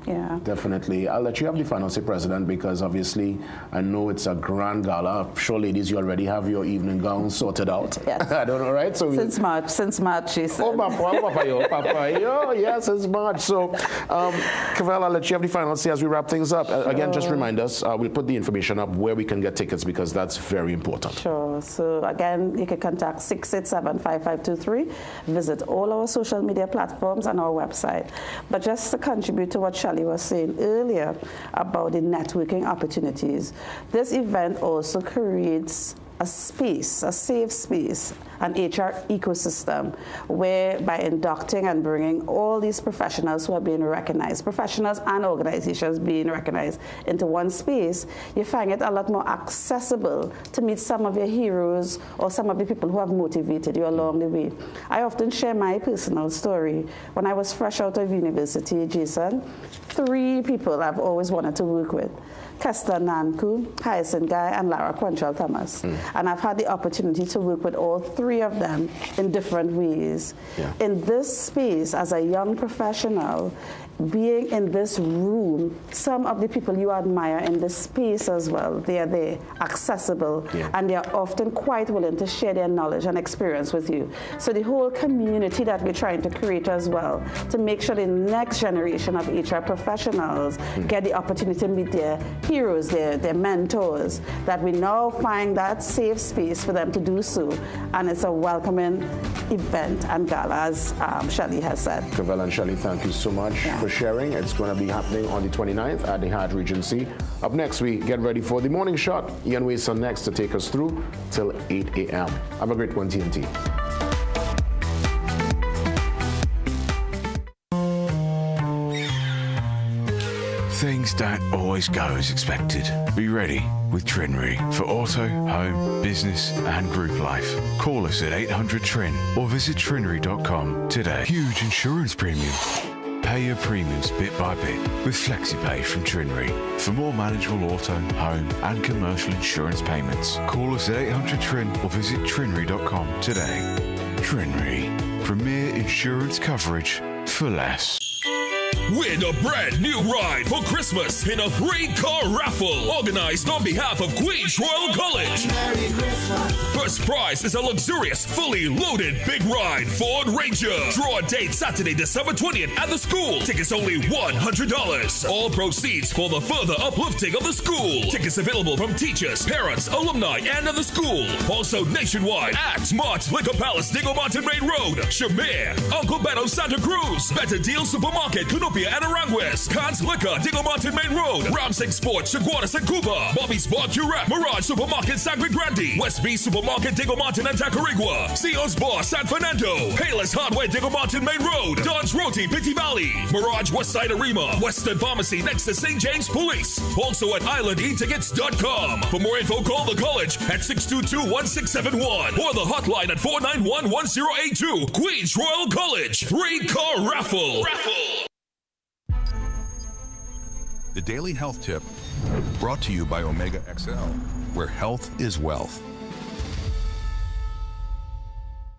Yeah. Definitely. I'll let you have the final say, President, because obviously I know it's a grand gala. I'm sure, ladies, you already have your evening gown sorted out. Yes. I don't know, right? So since March, she said. Oh, Papa, yes, it's March. So, Cavell, I'll let you have the final say as we wrap things up. Sure. Again, just remind us, we'll put the information up where we can get tickets, because that's very important. Sure. So, again, you can contact 687-5523. Visit all our social media platforms and our website. But just to contribute to what Shelley was saying earlier about the networking opportunities, this event also creates a space, a safe space, an HR ecosystem, where by inducting and bringing all these professionals who are being recognized, professionals and organizations being recognized into one space, you find it a lot more accessible to meet some of your heroes or some of the people who have motivated you along the way. I often share my personal story. When I was fresh out of university, Jason, 3 people I've always wanted to work with: Kester Nanku, Hyacinth Guy, and Lara Quantrell Thomas. And I've had the opportunity to work with all 3 of them in different ways. Yeah. In this space, as a young professional, being in this room, some of the people you admire in this space as well, they are there, accessible, and they are often quite willing to share their knowledge and experience with you. So the whole community that we're trying to create as well, to make sure the next generation of HR professionals get the opportunity to meet their heroes, their mentors, that we now find that safe space for them to do so. And it's a welcoming event and gala, as Shelley has said. Cavell and Shelley, thank you so much for sharing. It's going to be happening on the 29th at the Hyatt Regency. Up next, we get ready for the morning shot. Ian Wason next to take us through till 8 a.m. Have a great one, TNT. Things don't always go as expected. Be ready with Trinry for auto, home, business and group life. Call us at 800-TRIN or visit trinry.com today. Huge insurance premium. Pay your premiums bit by bit with FlexiPay from Trinry. For more manageable auto, home and commercial insurance payments, call us at 800-TRIN or visit trinry.com today. Trinry, premier insurance coverage for less. Win a brand new ride for Christmas in a 3-car raffle organized on behalf of Queens Royal College. Merry Christmas. First prize is a luxurious, fully loaded big ride Ford Ranger. Draw date Saturday, December 20th at the school. Tickets only $100. All proceeds for the further uplifting of the school. Tickets available from teachers, parents, alumni, and of the school. Also nationwide at Mart's Liquor Palace, Diego Martin Main Road, Shamir, Uncle Beto, Santa Cruz, Better Deal Supermarket, Kunupi Columbia and Aranguez, Khan's Liquor, Dingle Mountain Main Road, Ramsing Sports, Chaguanas and Cuba, Bobby's Barbecue Wrap, Mirage Supermarket, Sangre Grande, West B Supermarket, Dingle Mountain and Tacarigua, Cio's Bar, San Fernando, Payless Hardware, Dingle Mountain Main Road, Don's Roti, Pitti Valley, Mirage Westside Arima, Western Pharmacy next to St. James Police, also at islandetickets.com. For more info, call the college at 622-1671 or the hotline at 491-1082. Queens Royal College, 3-car raffle. The Daily Health Tip, brought to you by Omega XL, where health is wealth.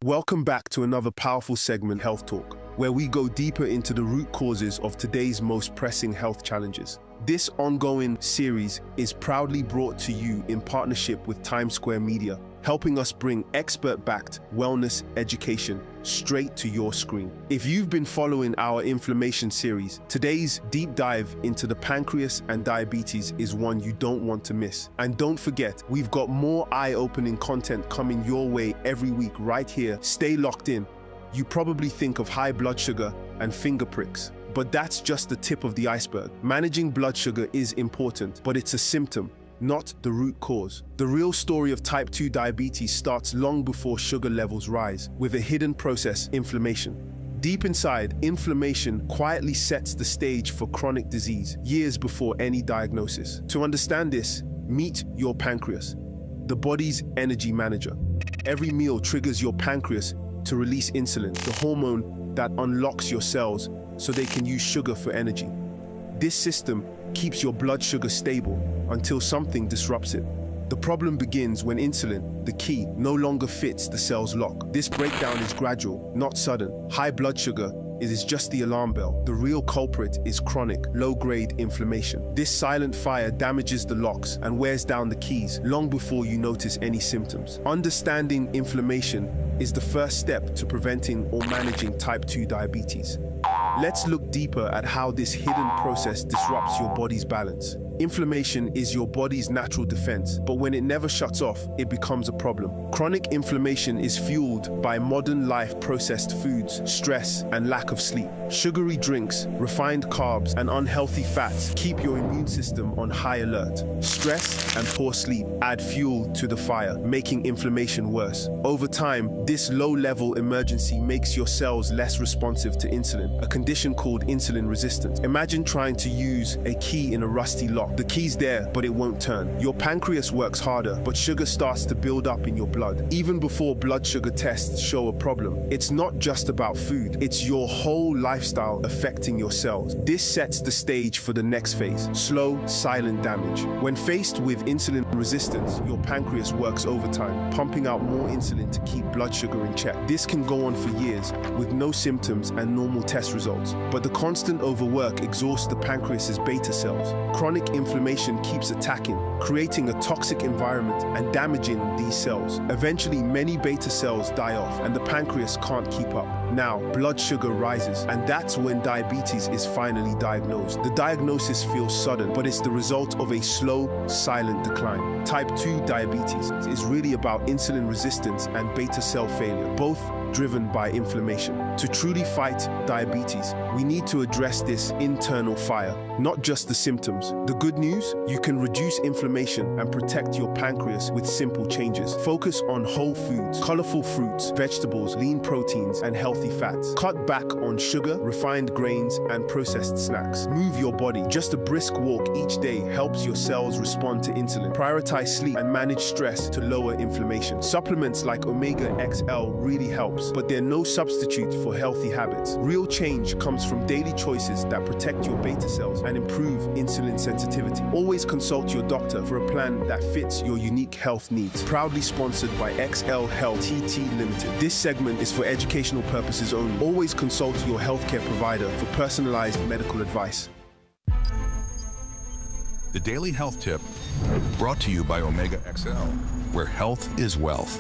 Welcome back to another powerful segment, Health Talk, where we go deeper into the root causes of today's most pressing health challenges. This ongoing series is proudly brought to you in partnership with Times Square Media, helping us bring expert-backed wellness education straight to your screen. If you've been following our inflammation series, today's deep dive into the pancreas and diabetes is one you don't want to miss. And don't forget, we've got more eye-opening content coming your way every week right here. Stay locked in. You probably think of high blood sugar and finger pricks, but that's just the tip of the iceberg. Managing blood sugar is important, but it's a symptom, not the root cause. The real story of type 2 diabetes starts long before sugar levels rise, with a hidden process, inflammation. Deep inside, inflammation quietly sets the stage for chronic disease years before any diagnosis. To understand this, meet your pancreas, the body's energy manager. Every meal triggers your pancreas to release insulin, the hormone that unlocks your cells so they can use sugar for energy. This system keeps your blood sugar stable until something disrupts it. The problem begins when insulin, the key, no longer fits the cell's lock. This breakdown is gradual, not sudden. High blood sugar is just the alarm bell. The real culprit is chronic, low-grade inflammation. This silent fire damages the locks and wears down the keys long before you notice any symptoms. Understanding inflammation is the first step to preventing or managing type 2 diabetes. Let's look deeper at how this hidden process disrupts your body's balance. Inflammation is your body's natural defense, but when it never shuts off, it becomes a problem. Chronic inflammation is fueled by modern life processed foods, stress, and lack of sleep. Sugary drinks, refined carbs, and unhealthy fats keep your immune system on high alert. Stress and poor sleep add fuel to the fire, making inflammation worse. Over time, this low-level emergency makes your cells less responsive to insulin, a condition called insulin resistance. Imagine trying to use a key in a rusty lock. The key's there, but it won't turn. Your pancreas works harder, but sugar starts to build up in your blood. Even before blood sugar tests show a problem, it's not just about food. It's your whole lifestyle affecting your cells. This sets the stage for the next phase, slow, silent damage. When faced with insulin resistance, your pancreas works overtime, pumping out more insulin to keep blood sugar in check. This can go on for years with no symptoms and normal test results. But the constant overwork exhausts the pancreas's beta cells. Chronic inflammation keeps attacking, creating a toxic environment and damaging these cells. Eventually, many beta cells die off and the pancreas can't keep up. Now, blood sugar rises, and that's when diabetes is finally diagnosed. The diagnosis feels sudden, but it's the result of a slow, silent decline. Type 2 diabetes is really about insulin resistance and beta cell failure, both driven by inflammation. To truly fight diabetes, we need to address this internal fire, not just the symptoms. The good news, you can reduce inflammation and protect your pancreas with simple changes. Focus on whole foods, colorful fruits, vegetables, lean proteins, and healthy fats. Cut back on sugar, refined grains, and processed snacks. Move your body. Just a brisk walk each day helps your cells respond to insulin. Prioritize sleep and manage stress to lower inflammation. Supplements like Omega XL really helps, but they're no substitute for healthy habits. Real change comes from daily choices that protect your beta cells and improve insulin sensitivity. Always consult your doctor for a plan that fits your unique health needs. Proudly sponsored by XL Health TT Limited. This segment is for educational purposes only. Always consult your healthcare provider for personalized medical advice. The Daily Health Tip, brought to you by Omega XL, where health is wealth.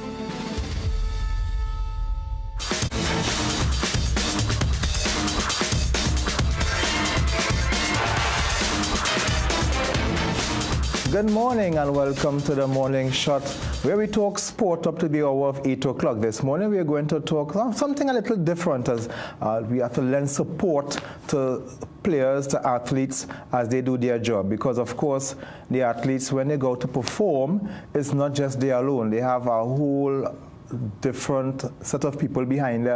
Good morning and welcome to the Morning Shot where we talk sport up to the hour of 8 o'clock. This morning we are going to talk something a little different, as we have to lend support to players, to athletes as they do their job, because of course the athletes, when they go to perform, it's not just they alone. They have a whole different set of people behind them